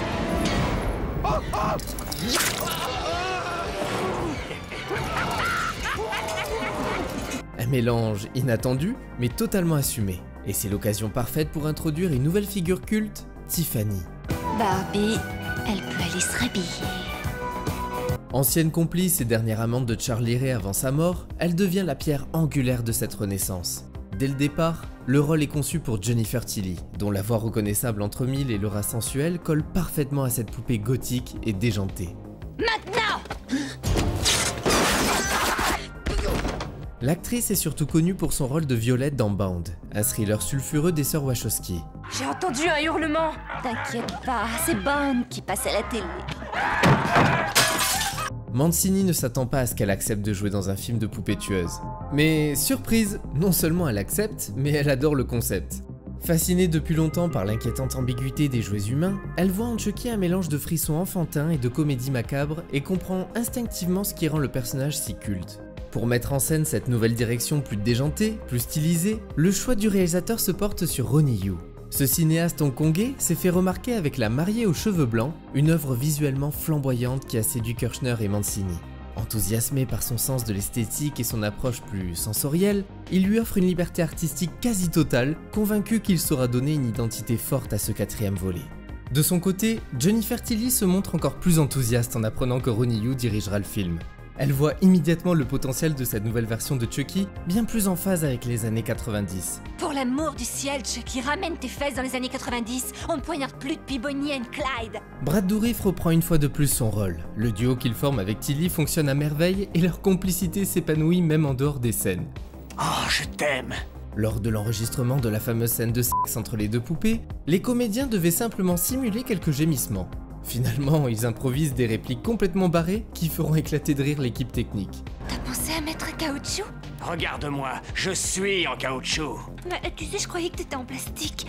Un mélange inattendu, mais totalement assumé. Et c'est l'occasion parfaite pour introduire une nouvelle figure culte, Tiffany. Barbie, elle peut aller se rhabiller. Ancienne complice et dernière amante de Charlie Ray avant sa mort, elle devient la pierre angulaire de cette renaissance. Dès le départ, le rôle est conçu pour Jennifer Tilly, dont la voix reconnaissable entre mille et l'aura sensuelle colle parfaitement à cette poupée gothique et déjantée. Maintenant! L'actrice est surtout connue pour son rôle de Violette dans Bound, un thriller sulfureux des sœurs Wachowski. J'ai entendu un hurlement. T'inquiète pas, c'est Bound qui passe à la télé. Mancini ne s'attend pas à ce qu'elle accepte de jouer dans un film de poupée tueuse. Mais surprise, non seulement elle accepte, mais elle adore le concept. Fascinée depuis longtemps par l'inquiétante ambiguïté des jouets humains, elle voit en Chucky un mélange de frissons enfantins et de comédie macabre et comprend instinctivement ce qui rend le personnage si culte. Pour mettre en scène cette nouvelle direction plus déjantée, plus stylisée, le choix du réalisateur se porte sur Ronnie Yu. Ce cinéaste hongkongais s'est fait remarquer avec La mariée aux cheveux blancs, une œuvre visuellement flamboyante qui a séduit Kirshner et Mancini. En Enthousiasmé par son sens de l'esthétique et son approche plus sensorielle, il lui offre une liberté artistique quasi totale, convaincu qu'il saura donner une identité forte à ce 4e volet. De son côté, Jennifer Tilly se montre encore plus enthousiaste en apprenant que Ronnie Yu dirigera le film. Elle voit immédiatement le potentiel de cette nouvelle version de Chucky, bien plus en phase avec les années 90. Pour l'amour du ciel, Chucky, ramène tes fesses dans les années 90. On ne poignarde plus depuis Bonnie and Clyde. Brad Dourif reprend une fois de plus son rôle. Le duo qu'il forme avec Tilly fonctionne à merveille et leur complicité s'épanouit même en dehors des scènes. Oh, je t'aime. Lors de l'enregistrement de la fameuse scène de sexe entre les deux poupées, les comédiens devaient simplement simuler quelques gémissements. Finalement, ils improvisent des répliques complètement barrées qui feront éclater de rire l'équipe technique. T'as pensé à mettre un caoutchouc? Regarde-moi, je suis en caoutchouc. Mais tu sais, je croyais que t'étais en plastique.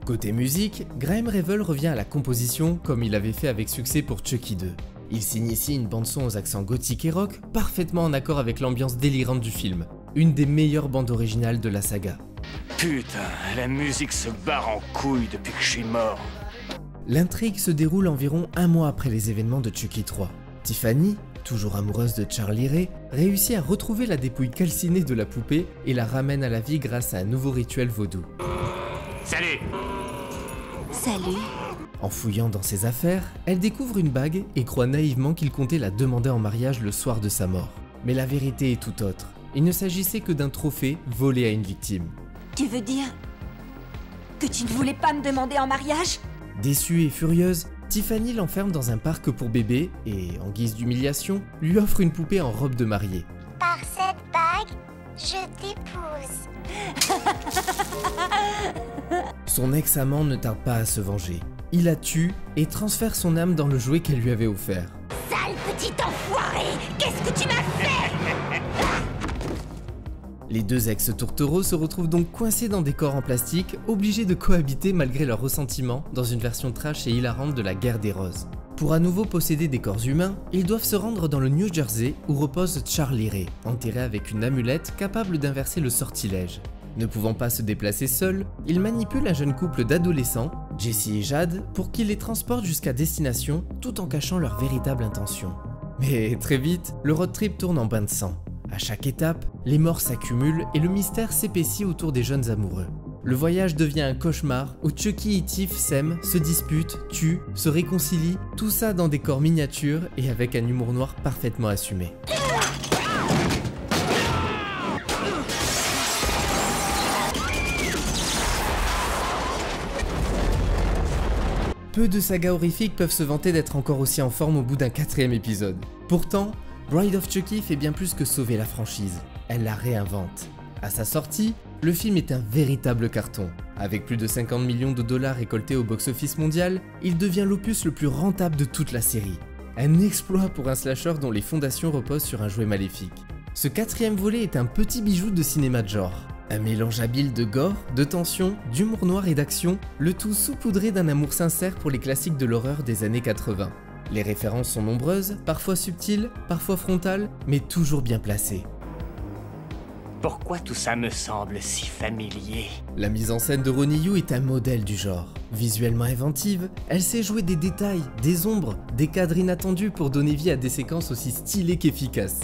Côté musique, Graeme Revell revient à la composition comme il avait fait avec succès pour Chucky 2. Il signe ici une bande-son aux accents gothiques et rock, parfaitement en accord avec l'ambiance délirante du film. Une des meilleures bandes originales de la saga. Putain, la musique se barre en couille depuis que je suis mort. L'intrigue se déroule environ un mois après les événements de Chucky 3. Tiffany, toujours amoureuse de Charlie Ray, réussit à retrouver la dépouille calcinée de la poupée et la ramène à la vie grâce à un nouveau rituel vaudou. Salut! Salut. En fouillant dans ses affaires, elle découvre une bague et croit naïvement qu'il comptait la demander en mariage le soir de sa mort. Mais la vérité est tout autre. Il ne s'agissait que d'un trophée volé à une victime. Tu veux dire que tu ne voulais pas me demander en mariage? Déçue et furieuse, Tiffany l'enferme dans un parc pour bébés et, en guise d'humiliation, lui offre une poupée en robe de mariée. Par cette bague, je t'épouse. Son ex-amant ne tarde pas à se venger. Il la tue et transfère son âme dans le jouet qu'elle lui avait offert. Sale petit enfoiré! Qu'est-ce que tu m'as fait? Les deux ex-tourtereaux se retrouvent donc coincés dans des corps en plastique, obligés de cohabiter malgré leurs ressentiments dans une version trash et hilarante de la guerre des roses. Pour à nouveau posséder des corps humains, ils doivent se rendre dans le New Jersey où repose Charlie Ray, enterré avec une amulette capable d'inverser le sortilège. Ne pouvant pas se déplacer seul, ils manipulent un jeune couple d'adolescents, Jesse et Jade, pour qu'ils les transportent jusqu'à destination tout en cachant leur véritable intention. Mais très vite, le road trip tourne en bain de sang. À chaque étape, les morts s'accumulent et le mystère s'épaissit autour des jeunes amoureux. Le voyage devient un cauchemar où Chucky et Tiff s'aiment, se disputent, tuent, se réconcilient, tout ça dans des corps miniatures et avec un humour noir parfaitement assumé. Peu de sagas horrifiques peuvent se vanter d'être encore aussi en forme au bout d'un 4e épisode. Pourtant, Bride of Chucky fait bien plus que sauver la franchise, elle la réinvente. À sa sortie, le film est un véritable carton. Avec plus de 50 millions de dollars récoltés au box-office mondial, il devient l'opus le plus rentable de toute la série. Un exploit pour un slasher dont les fondations reposent sur un jouet maléfique. Ce 4e volet est un petit bijou de cinéma de genre. Un mélange habile de gore, de tension, d'humour noir et d'action, le tout saupoudré d'un amour sincère pour les classiques de l'horreur des années 80. Les références sont nombreuses, parfois subtiles, parfois frontales, mais toujours bien placées. Pourquoi tout ça me semble si familier? La mise en scène de Ronnie Yu est un modèle du genre. Visuellement inventive, elle sait jouer des détails, des ombres, des cadres inattendus pour donner vie à des séquences aussi stylées qu'efficaces.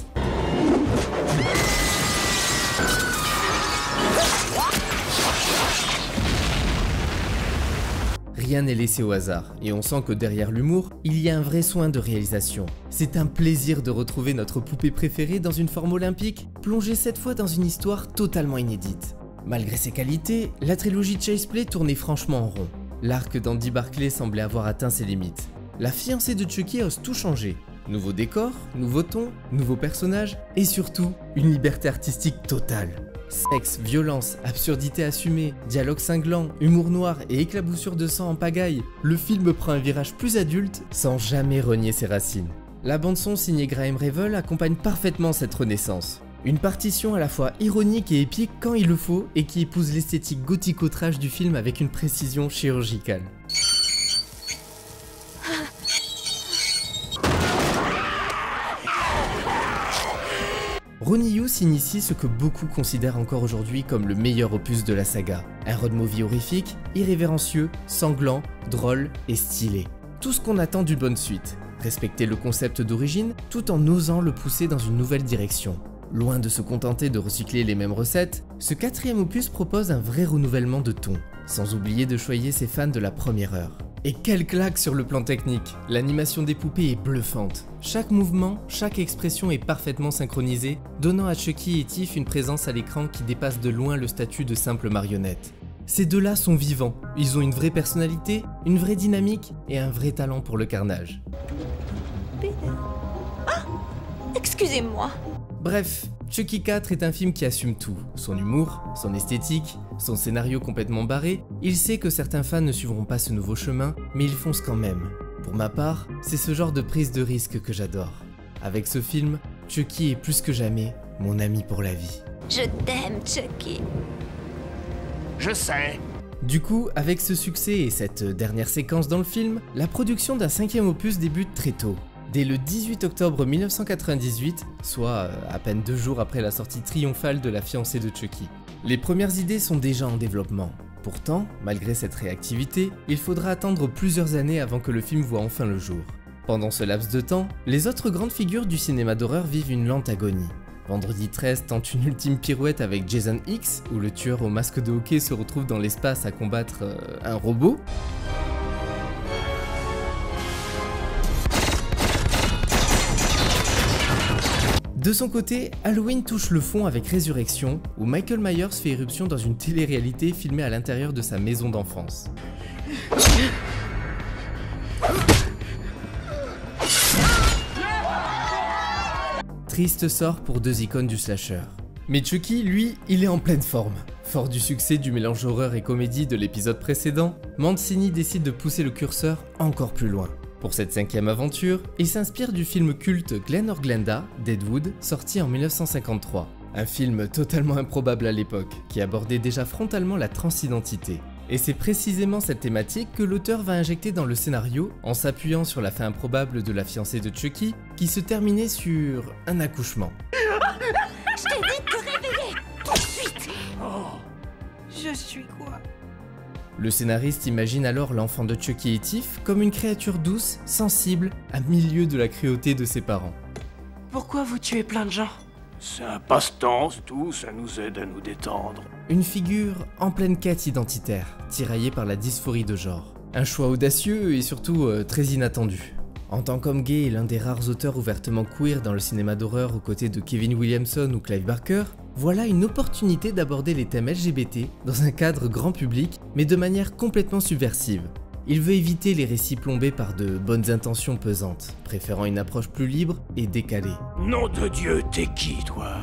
Rien n'est laissé au hasard, et on sent que derrière l'humour, il y a un vrai soin de réalisation. C'est un plaisir de retrouver notre poupée préférée dans une forme olympique, plongée cette fois dans une histoire totalement inédite. Malgré ses qualités, la trilogie Chase Play tournait franchement en rond. L'arc d'Andy Barclay semblait avoir atteint ses limites. La fiancée de Chucky ose tout changer. Nouveau décor, nouveau ton, nouveaux personnages, et surtout, une liberté artistique totale. Sexe, violence, absurdité assumée, dialogue cinglant, humour noir et éclaboussure de sang en pagaille, le film prend un virage plus adulte sans jamais renier ses racines. La bande-son signée Graeme Revell accompagne parfaitement cette renaissance. Une partition à la fois ironique et épique quand il le faut et qui épouse l'esthétique gothico-trash du film avec une précision chirurgicale. Ronnie Yu signe ici ce que beaucoup considèrent encore aujourd'hui comme le meilleur opus de la saga. Un road movie horrifique, irrévérencieux, sanglant, drôle et stylé. Tout ce qu'on attend d'une bonne suite. respecter le concept d'origine tout en osant le pousser dans une nouvelle direction. Loin de se contenter de recycler les mêmes recettes, ce 4e opus propose un vrai renouvellement de ton, sans oublier de choyer ses fans de la première heure. Et quelle claque sur le plan technique! L'animation des poupées est bluffante. Chaque mouvement, chaque expression est parfaitement synchronisée, donnant à Chucky et Tiff une présence à l'écran qui dépasse de loin le statut de simple marionnette. Ces deux-là sont vivants, ils ont une vraie personnalité, une vraie dynamique et un vrai talent pour le carnage. Ah! Excusez-moi. Bref, Chucky 4 est un film qui assume tout. Son humour, son esthétique, son scénario complètement barré. Il sait que certains fans ne suivront pas ce nouveau chemin, mais ils foncent quand même. Pour ma part, c'est ce genre de prise de risque que j'adore. Avec ce film, Chucky est plus que jamais mon ami pour la vie. Je t'aime, Chucky. Je sais. Du coup, avec ce succès et cette dernière séquence dans le film, la production d'un 5e opus débute très tôt. Dès le 18 octobre 1998, soit à peine 2 jours après la sortie triomphale de La fiancée de Chucky. Les premières idées sont déjà en développement. Pourtant, malgré cette réactivité, il faudra attendre plusieurs années avant que le film voit enfin le jour. Pendant ce laps de temps, les autres grandes figures du cinéma d'horreur vivent une lente agonie. Vendredi 13 tente une ultime pirouette avec Jason X, où le tueur au masque de hockey se retrouve dans l'espace à combattre un robot. De son côté, Halloween touche le fond avec Résurrection, où Michael Myers fait irruption dans une télé-réalité filmée à l'intérieur de sa maison d'enfance. Triste sort pour 2 icônes du slasher. Mais Chucky, lui, il est en pleine forme. Fort du succès du mélange horreur et comédie de l'épisode précédent, Mancini décide de pousser le curseur encore plus loin. Pour cette 5e aventure, il s'inspire du film culte Glen or Glenda, Deadwood, sorti en 1953. Un film totalement improbable à l'époque, qui abordait déjà frontalement la transidentité. Et c'est précisément cette thématique que l'auteur va injecter dans le scénario en s'appuyant sur la fin improbable de La fiancée de Chucky, qui se terminait sur un accouchement. Je t'ai dit de te réveiller tout de suite. Oh. Je suis quoi? Le scénariste imagine alors l'enfant de Chucky et Tiff comme une créature douce, sensible, à milieu de la cruauté de ses parents. Pourquoi vous tuez plein de gens? C'est un passe-temps, tout, ça nous aide à nous détendre. Une figure en pleine quête identitaire, tiraillée par la dysphorie de genre. Un choix audacieux et surtout très inattendu. En tant qu'homme gay et l'un des rares auteurs ouvertement queer dans le cinéma d'horreur aux côtés de Kevin Williamson ou Clive Barker, voilà une opportunité d'aborder les thèmes LGBT dans un cadre grand public, mais de manière complètement subversive. Il veut éviter les récits plombés par de bonnes intentions pesantes, préférant une approche plus libre et décalée. Nom de Dieu, t'es qui, toi?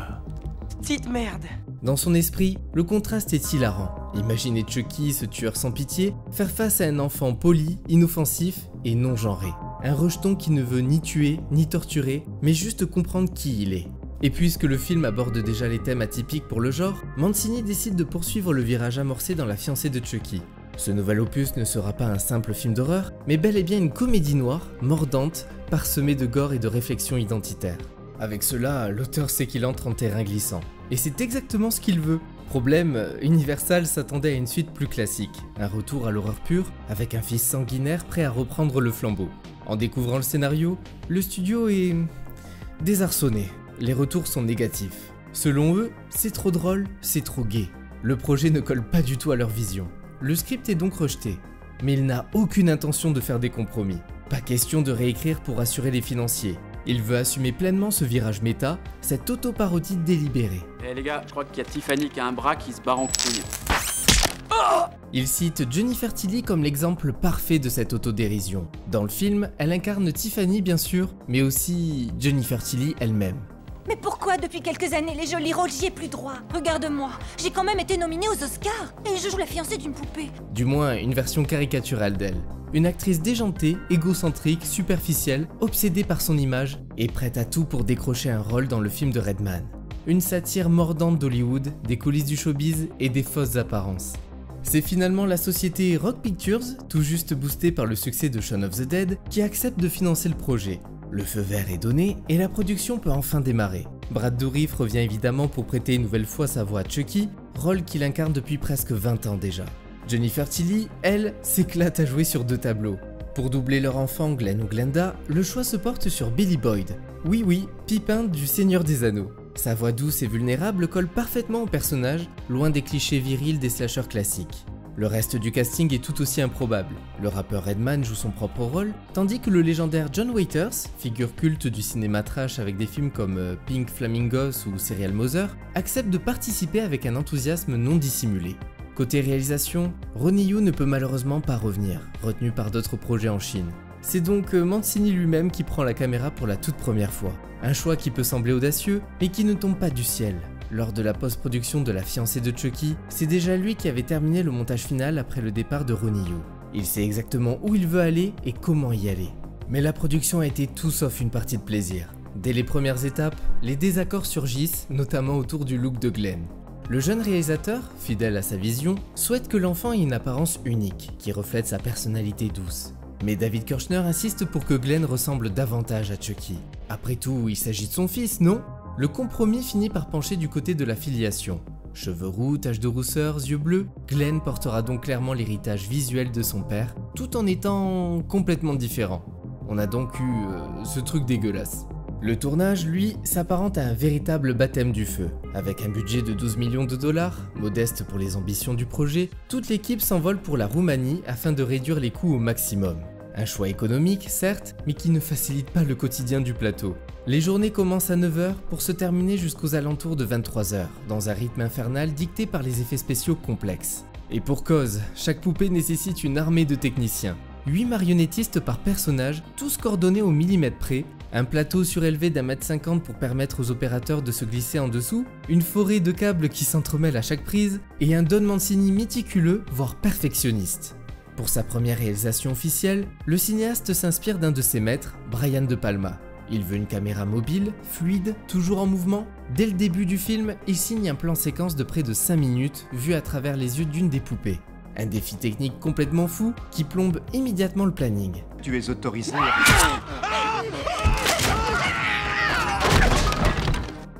Petite merde. Dans son esprit, le contraste est hilarant. Imaginez Chucky, ce tueur sans pitié, faire face à un enfant poli, inoffensif et non genré. Un rejeton qui ne veut ni tuer, ni torturer, mais juste comprendre qui il est. Et puisque le film aborde déjà les thèmes atypiques pour le genre, Mancini décide de poursuivre le virage amorcé dans La fiancée de Chucky. Ce nouvel opus ne sera pas un simple film d'horreur, mais bel et bien une comédie noire, mordante, parsemée de gore et de réflexions identitaires. Avec cela, l'auteur sait qu'il entre en terrain glissant. Et c'est exactement ce qu'il veut. Problème, Universal s'attendait à une suite plus classique, un retour à l'horreur pure, avec un fils sanguinaire prêt à reprendre le flambeau. En découvrant le scénario, le studio est désarçonné. Les retours sont négatifs. Selon eux, c'est trop drôle, c'est trop gai. Le projet ne colle pas du tout à leur vision. Le script est donc rejeté. Mais il n'a aucune intention de faire des compromis. Pas question de réécrire pour assurer les financiers. Il veut assumer pleinement ce virage méta, cette auto-parodie délibérée. Eh les gars, je crois qu'il y a Tiffany qui a un bras qui se barre en couille. Il cite Jennifer Tilly comme l'exemple parfait de cette autodérision. Dans le film, elle incarne Tiffany bien sûr, mais aussi Jennifer Tilly elle-même. Mais pourquoi depuis quelques années les jolis rôles j'y ai plus droit? Regarde-moi, j'ai quand même été nominée aux Oscars et je joue la fiancée d'une poupée. Du moins une version caricaturale d'elle. Une actrice déjantée, égocentrique, superficielle, obsédée par son image et prête à tout pour décrocher un rôle dans le film de Redman. Une satire mordante d'Hollywood, des coulisses du showbiz et des fausses apparences. C'est finalement la société Rock Pictures, tout juste boostée par le succès de Shaun of the Dead, qui accepte de financer le projet. Le feu vert est donné et la production peut enfin démarrer. Brad Dourif revient évidemment pour prêter une nouvelle fois sa voix à Chucky, rôle qu'il incarne depuis presque 20 ans déjà. Jennifer Tilly, elle, s'éclate à jouer sur 2 tableaux. Pour doubler leur enfant Glenn ou Glenda, le choix se porte sur Billy Boyd. Oui, Pipin du Seigneur des Anneaux. Sa voix douce et vulnérable colle parfaitement au personnage, loin des clichés virils des slashers classiques. Le reste du casting est tout aussi improbable. Le rappeur Redman joue son propre rôle, tandis que le légendaire John Waters, figure culte du cinéma trash avec des films comme Pink Flamingos ou Serial Mother, accepte de participer avec un enthousiasme non dissimulé. Côté réalisation, Ronnie Yu ne peut malheureusement pas revenir, retenu par d'autres projets en Chine. C'est donc Mancini lui-même qui prend la caméra pour la toute première fois. Un choix qui peut sembler audacieux, mais qui ne tombe pas du ciel. Lors de la post-production de La fiancée de Chucky, c'est déjà lui qui avait terminé le montage final après le départ de Ronnie Yu. Il sait exactement où il veut aller et comment y aller. Mais la production a été tout sauf une partie de plaisir. Dès les premières étapes, les désaccords surgissent, notamment autour du look de Glenn. Le jeune réalisateur, fidèle à sa vision, souhaite que l'enfant ait une apparence unique, qui reflète sa personnalité douce. Mais David Kirshner insiste pour que Glenn ressemble davantage à Chucky. Après tout, il s'agit de son fils, non ? Le compromis finit par pencher du côté de la filiation. Cheveux roux, taches de rousseur, yeux bleus, Glenn portera donc clairement l'héritage visuel de son père, tout en étant complètement différent. On a donc eu ce truc dégueulasse. Le tournage, lui, s'apparente à un véritable baptême du feu. Avec un budget de 12 millions de dollars, modeste pour les ambitions du projet, toute l'équipe s'envole pour la Roumanie afin de réduire les coûts au maximum. Un choix économique, certes, mais qui ne facilite pas le quotidien du plateau. Les journées commencent à 9 h pour se terminer jusqu'aux alentours de 23 h, dans un rythme infernal dicté par les effets spéciaux complexes. Et pour cause, chaque poupée nécessite une armée de techniciens. 8 marionnettistes par personnage, tous coordonnés au millimètre près, un plateau surélevé d'1,50 m pour permettre aux opérateurs de se glisser en dessous, une forêt de câbles qui s'entremêlent à chaque prise, et un Don Mancini méticuleux, voire perfectionniste. Pour sa première réalisation officielle, le cinéaste s'inspire d'un de ses maîtres, Brian De Palma. Il veut une caméra mobile, fluide, toujours en mouvement. Dès le début du film, il signe un plan séquence de près de 5 minutes, vu à travers les yeux d'une des poupées. Un défi technique complètement fou qui plombe immédiatement le planning. Tu es autorisé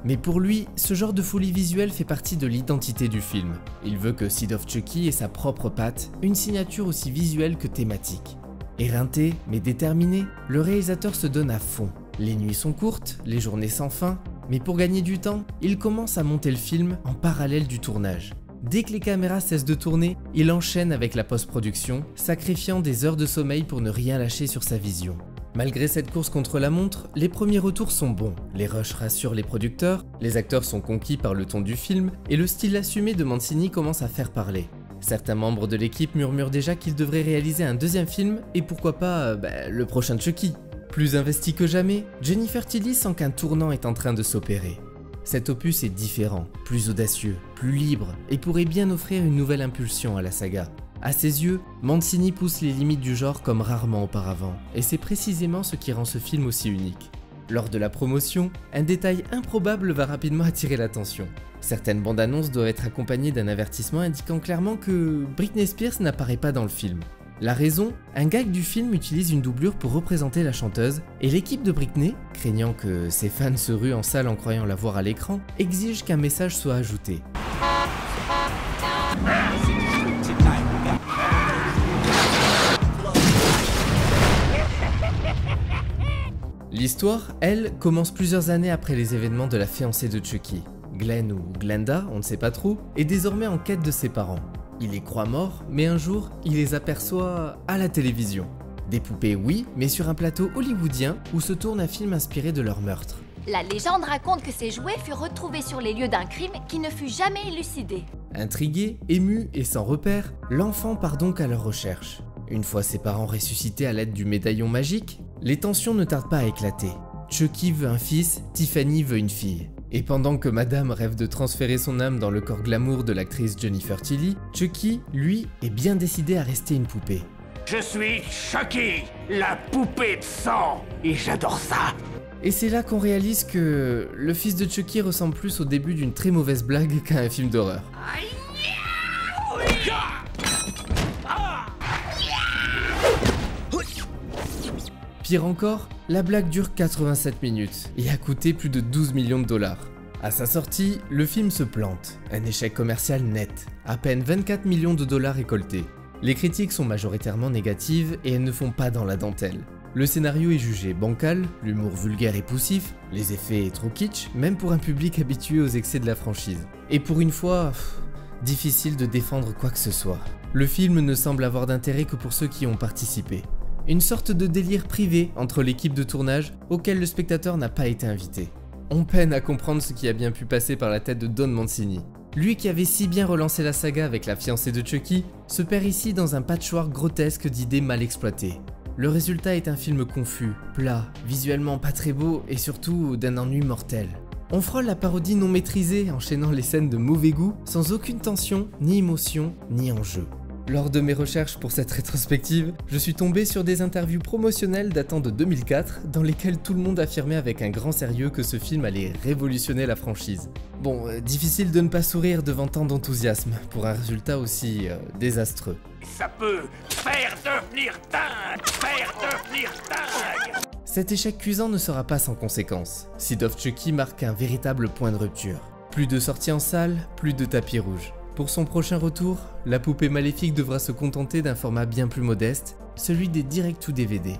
Mais pour lui, ce genre de folie visuelle fait partie de l'identité du film. Il veut que Seed of Chucky ait sa propre patte, une signature aussi visuelle que thématique. Éreinté, mais déterminé, le réalisateur se donne à fond. Les nuits sont courtes, les journées sans fin, mais pour gagner du temps, il commence à monter le film en parallèle du tournage. Dès que les caméras cessent de tourner, il enchaîne avec la post-production, sacrifiant des heures de sommeil pour ne rien lâcher sur sa vision. Malgré cette course contre la montre, les premiers retours sont bons, les rushs rassurent les producteurs, les acteurs sont conquis par le ton du film, et le style assumé de Mancini commence à faire parler. Certains membres de l'équipe murmurent déjà qu'il devrait réaliser un deuxième film, et pourquoi pas le prochain Chucky. Plus investi que jamais, Jennifer Tilly sent qu'un tournant est en train de s'opérer. Cet opus est différent, plus audacieux, plus libre, et pourrait bien offrir une nouvelle impulsion à la saga. À ses yeux, Mancini pousse les limites du genre comme rarement auparavant, et c'est précisément ce qui rend ce film aussi unique. Lors de la promotion, un détail improbable va rapidement attirer l'attention. Certaines bandes annonces doivent être accompagnées d'un avertissement indiquant clairement que Britney Spears n'apparaît pas dans le film. La raison, un gag du film utilise une doublure pour représenter la chanteuse, et l'équipe de Britney, craignant que ses fans se ruent en salle en croyant la voir à l'écran, exige qu'un message soit ajouté. L'histoire, elle, commence plusieurs années après les événements de La fiancée de Chucky. Glenn ou Glenda, on ne sait pas trop, est désormais en quête de ses parents. Il les croit morts, mais un jour, il les aperçoit à la télévision. Des poupées, oui, mais sur un plateau hollywoodien où se tourne un film inspiré de leur meurtre. La légende raconte que ces jouets furent retrouvés sur les lieux d'un crime qui ne fut jamais élucidé. Intrigué, ému et sans repère, l'enfant part donc à leur recherche. Une fois ses parents ressuscités à l'aide du médaillon magique, les tensions ne tardent pas à éclater. Chucky veut un fils, Tiffany veut une fille. Et pendant que Madame rêve de transférer son âme dans le corps glamour de l'actrice Jennifer Tilly, Chucky, lui, est bien décidé à rester une poupée. Je suis Chucky, la poupée de sang, et j'adore ça. Et c'est là qu'on réalise que le fils de Chucky ressemble plus au début d'une très mauvaise blague qu'à un film d'horreur. Pire encore, la blague dure 87 minutes et a coûté plus de 12 millions de dollars. À sa sortie, le film se plante, un échec commercial net, à peine 24 millions de dollars récoltés. Les critiques sont majoritairement négatives et elles ne font pas dans la dentelle. Le scénario est jugé bancal, l'humour vulgaire et poussif, les effets trop kitsch, même pour un public habitué aux excès de la franchise. Et pour une fois, difficile de défendre quoi que ce soit. Le film ne semble avoir d'intérêt que pour ceux qui y ont participé. Une sorte de délire privé entre l'équipe de tournage auquel le spectateur n'a pas été invité. On peine à comprendre ce qui a bien pu passer par la tête de Don Mancini. Lui qui avait si bien relancé la saga avec la fiancée de Chucky, se perd ici dans un patchwork grotesque d'idées mal exploitées. Le résultat est un film confus, plat, visuellement pas très beau et surtout d'un ennui mortel. On frôle la parodie non maîtrisée, enchaînant les scènes de mauvais goût, sans aucune tension, ni émotion, ni enjeu. Lors de mes recherches pour cette rétrospective, je suis tombé sur des interviews promotionnelles datant de 2004, dans lesquelles tout le monde affirmait avec un grand sérieux que ce film allait révolutionner la franchise. Bon, difficile de ne pas sourire devant tant d'enthousiasme, pour un résultat aussi désastreux. Ça peut faire devenir dingue! Faire devenir dingue! Cet échec cuisant ne sera pas sans conséquences. Seed of Chucky marque un véritable point de rupture. Plus de sorties en salle, plus de tapis rouge. Pour son prochain retour, la poupée maléfique devra se contenter d'un format bien plus modeste, celui des direct-to-DVD.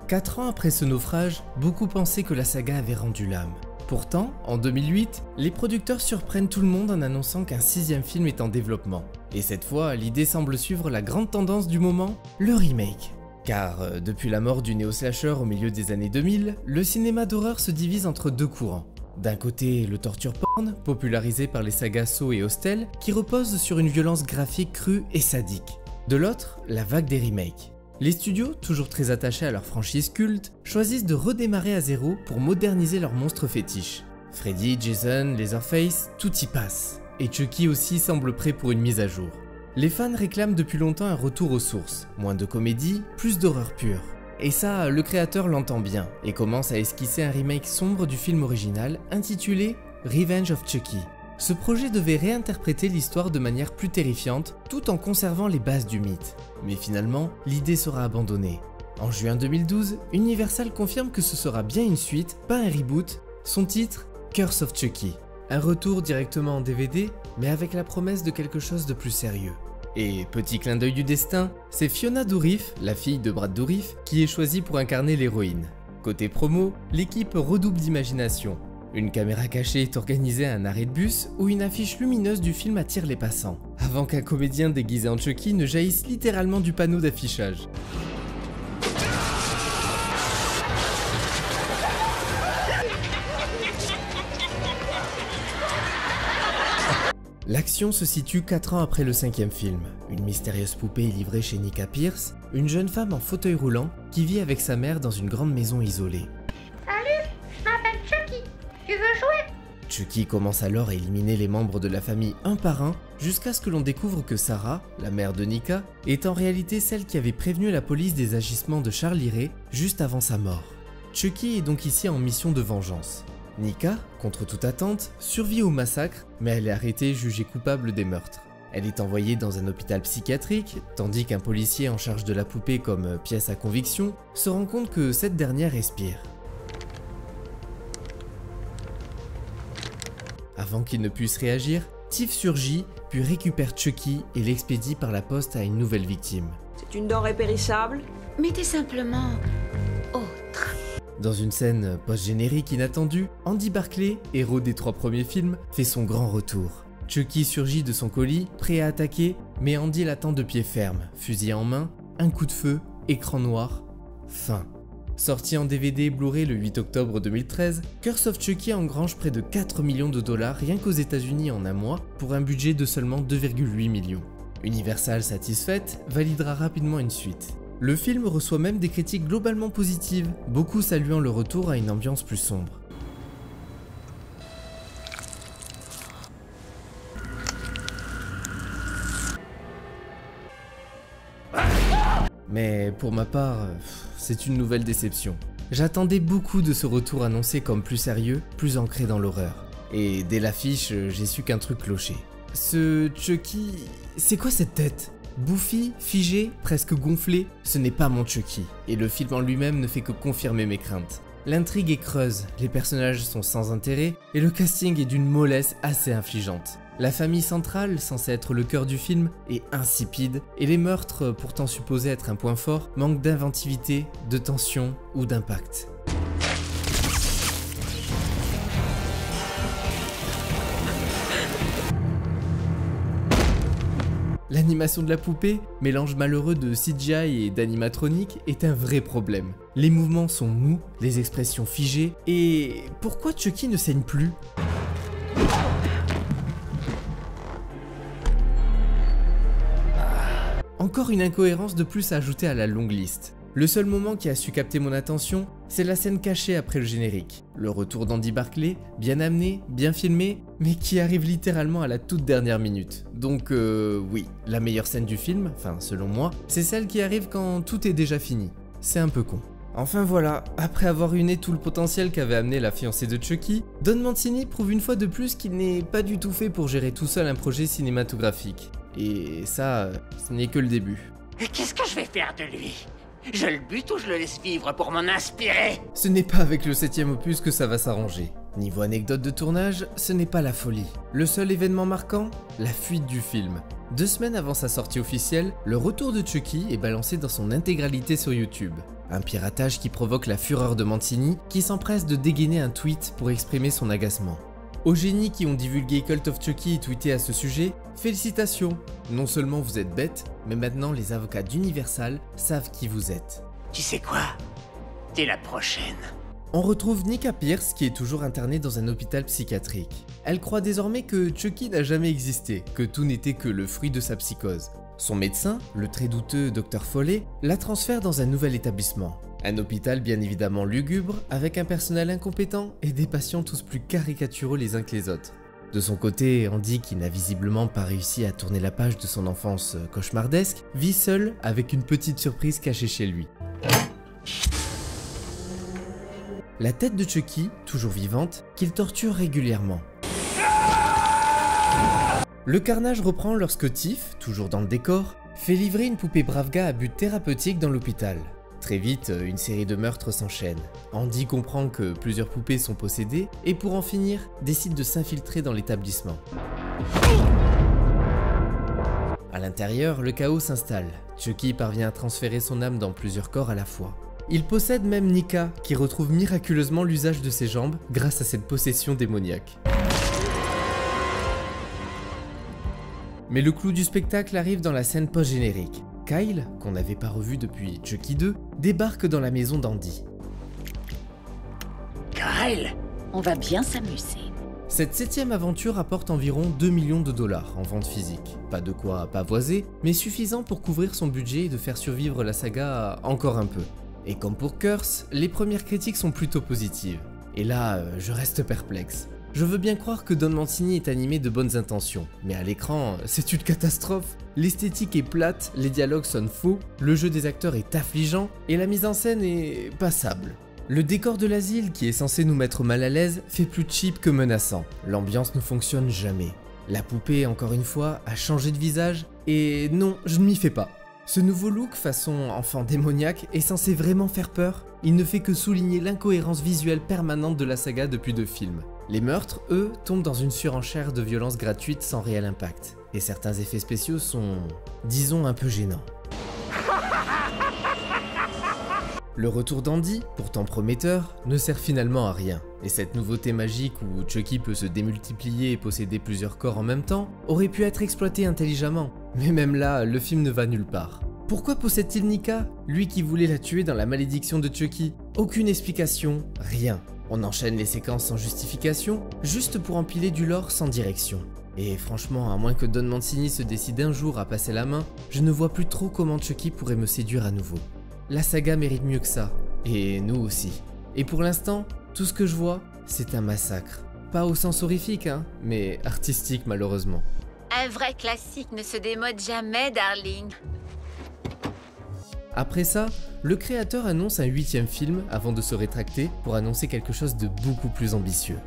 4 ans après ce naufrage, beaucoup pensaient que la saga avait rendu l'âme. Pourtant, en 2008, les producteurs surprennent tout le monde en annonçant qu'un 6e film est en développement. Et cette fois, l'idée semble suivre la grande tendance du moment, le remake. Car depuis la mort du néo-slasher au milieu des années 2000, le cinéma d'horreur se divise entre deux courants. D'un côté, le torture porn, popularisé par les sagas Saw et Hostel, qui repose sur une violence graphique crue et sadique. De l'autre, la vague des remakes. Les studios, toujours très attachés à leur franchise culte, choisissent de redémarrer à zéro pour moderniser leurs monstres fétiches. Freddy, Jason, Leatherface, tout y passe. Et Chucky aussi semble prêt pour une mise à jour. Les fans réclament depuis longtemps un retour aux sources, moins de comédie, plus d'horreur pure. Et ça, le créateur l'entend bien, et commence à esquisser un remake sombre du film original intitulé Revenge of Chucky. Ce projet devait réinterpréter l'histoire de manière plus terrifiante, tout en conservant les bases du mythe. Mais finalement, l'idée sera abandonnée. En juin 2012, Universal confirme que ce sera bien une suite, pas un reboot, son titre, Curse of Chucky. Un retour directement en DVD, mais avec la promesse de quelque chose de plus sérieux. Et petit clin d'œil du destin, c'est Fiona Dourif, la fille de Brad Dourif, qui est choisie pour incarner l'héroïne. Côté promo, l'équipe redouble d'imagination. Une caméra cachée est organisée à un arrêt de bus où une affiche lumineuse du film attire les passants, avant qu'un comédien déguisé en Chucky ne jaillisse littéralement du panneau d'affichage. L'action se situe 4 ans après le 5e film. Une mystérieuse poupée est livrée chez Nika Pierce, une jeune femme en fauteuil roulant qui vit avec sa mère dans une grande maison isolée. Salut, je m'appelle Chucky. Tu veux jouer? Chucky commence alors à éliminer les membres de la famille un par un, jusqu'à ce que l'on découvre que Sarah, la mère de Nika, est en réalité celle qui avait prévenu la police des agissements de Charlie Ray juste avant sa mort. Chucky est donc ici en mission de vengeance. Nika, contre toute attente, survit au massacre, mais elle est arrêtée et jugée coupable des meurtres. Elle est envoyée dans un hôpital psychiatrique, tandis qu'un policier en charge de la poupée comme pièce à conviction se rend compte que cette dernière respire. Avant qu'il ne puisse réagir, Tiff surgit, puis récupère Chucky et l'expédie par la poste à une nouvelle victime. C'est une denrée périssable? Mettez simplement autre. Dans une scène post-générique inattendue, Andy Barclay, héros des 3 premiers films, fait son grand retour. Chucky surgit de son colis, prêt à attaquer, mais Andy l'attend de pied ferme, fusil en main, un coup de feu, écran noir, fin. Sorti en DVD et Blu-ray le 8 octobre 2013, Curse of Chucky engrange près de 4 millions de dollars rien qu'aux États-Unis en un mois, pour un budget de seulement 2,8 millions. Universal satisfaite, validera rapidement une suite. Le film reçoit même des critiques globalement positives, beaucoup saluant le retour à une ambiance plus sombre. Mais pour ma part, c'est une nouvelle déception. J'attendais beaucoup de ce retour annoncé comme plus sérieux, plus ancré dans l'horreur. Et dès l'affiche, j'ai su qu'un truc clochait. Ce Chucky... c'est quoi cette tête ? Bouffi, figé, presque gonflé, ce n'est pas mon Chucky, et le film en lui-même ne fait que confirmer mes craintes. L'intrigue est creuse, les personnages sont sans intérêt et le casting est d'une mollesse assez infligeante. La famille centrale, censée être le cœur du film, est insipide et les meurtres, pourtant supposés être un point fort, manquent d'inventivité, de tension ou d'impact. L'animation de la poupée, mélange malheureux de CGI et d'animatronique, est un vrai problème. Les mouvements sont mous, les expressions figées, et pourquoi Chucky ne saigne plus ? Encore une incohérence de plus à ajouter à la longue liste. Le seul moment qui a su capter mon attention, c'est la scène cachée après le générique. Le retour d'Andy Barclay, bien amené, bien filmé, mais qui arrive littéralement à la toute dernière minute. Donc oui, la meilleure scène du film, enfin selon moi, c'est celle qui arrive quand tout est déjà fini. C'est un peu con. Enfin voilà, après avoir ruiné tout le potentiel qu'avait amené la fiancée de Chucky, Don Mancini prouve une fois de plus qu'il n'est pas du tout fait pour gérer tout seul un projet cinématographique. Et ça, ce n'est que le début. Qu'est-ce que je vais faire de lui? Je le bute ou je le laisse vivre pour m'en inspirer? Ce n'est pas avec le 7e opus que ça va s'arranger. Niveau anecdote de tournage, ce n'est pas la folie. Le seul événement marquant, la fuite du film. 2 semaines avant sa sortie officielle, le retour de Chucky est balancé dans son intégralité sur YouTube. Un piratage qui provoque la fureur de Mancini, qui s'empresse de dégainer un tweet pour exprimer son agacement. Aux génies qui ont divulgué Cult of Chucky et tweeté à ce sujet, félicitations! Non seulement vous êtes bêtes, mais maintenant les avocats d'Universal savent qui vous êtes. Tu sais quoi? T'es la prochaine. On retrouve Nika Pierce qui est toujours internée dans un hôpital psychiatrique. Elle croit désormais que Chucky n'a jamais existé, que tout n'était que le fruit de sa psychose. Son médecin, le très douteux Dr Foley, la transfère dans un nouvel établissement. Un hôpital bien évidemment lugubre, avec un personnel incompétent et des patients tous plus caricatureux les uns que les autres. De son côté, Andy, qui n'a visiblement pas réussi à tourner la page de son enfance cauchemardesque, vit seul avec une petite surprise cachée chez lui. La tête de Chucky, toujours vivante, qu'il torture régulièrement. Le carnage reprend lorsque Tiff, toujours dans le décor, fait livrer une poupée Bravga à but thérapeutique dans l'hôpital. Très vite, une série de meurtres s'enchaîne. Andy comprend que plusieurs poupées sont possédées et pour en finir, décide de s'infiltrer dans l'établissement. À l'intérieur, le chaos s'installe. Chucky parvient à transférer son âme dans plusieurs corps à la fois. Il possède même Nika, qui retrouve miraculeusement l'usage de ses jambes grâce à cette possession démoniaque. Mais le clou du spectacle arrive dans la scène post-générique. Kyle, qu'on n'avait pas revu depuis Chucky 2, débarque dans la maison d'Andy. Kyle, on va bien s'amuser. Cette 7e aventure apporte environ 2 millions de dollars en vente physique. Pas de quoi pavoiser, mais suffisant pour couvrir son budget et de faire survivre la saga encore un peu. Et comme pour Curse, les premières critiques sont plutôt positives. Et là, je reste perplexe. Je veux bien croire que Don Mancini est animé de bonnes intentions, mais à l'écran, c'est une catastrophe. L'esthétique est plate, les dialogues sonnent faux, le jeu des acteurs est affligeant, et la mise en scène est passable. Le décor de l'asile, qui est censé nous mettre mal à l'aise, fait plus cheap que menaçant. L'ambiance ne fonctionne jamais. La poupée, encore une fois, a changé de visage, et non, je ne m'y fais pas. Ce nouveau look façon enfant démoniaque est censé vraiment faire peur. Il ne fait que souligner l'incohérence visuelle permanente de la saga depuis 2 films. Les meurtres, eux, tombent dans une surenchère de violence gratuite sans réel impact. Et certains effets spéciaux sont, disons, un peu gênants. Le retour d'Andy, pourtant prometteur, ne sert finalement à rien. Et cette nouveauté magique où Chucky peut se démultiplier et posséder plusieurs corps en même temps, aurait pu être exploitée intelligemment. Mais même là, le film ne va nulle part. Pourquoi possède-t-il Nika, lui qui voulait la tuer dans la malédiction de Chucky? Aucune explication, rien. On enchaîne les séquences sans justification, juste pour empiler du lore sans direction. Et franchement, à moins que Don Mancini se décide un jour à passer la main, je ne vois plus trop comment Chucky pourrait me séduire à nouveau. La saga mérite mieux que ça, et nous aussi. Et pour l'instant, tout ce que je vois, c'est un massacre. Pas au sens horrifique, hein, mais artistique malheureusement. Un vrai classique ne se démode jamais, darling. Après ça, le créateur annonce un 8e film avant de se rétracter pour annoncer quelque chose de beaucoup plus ambitieux.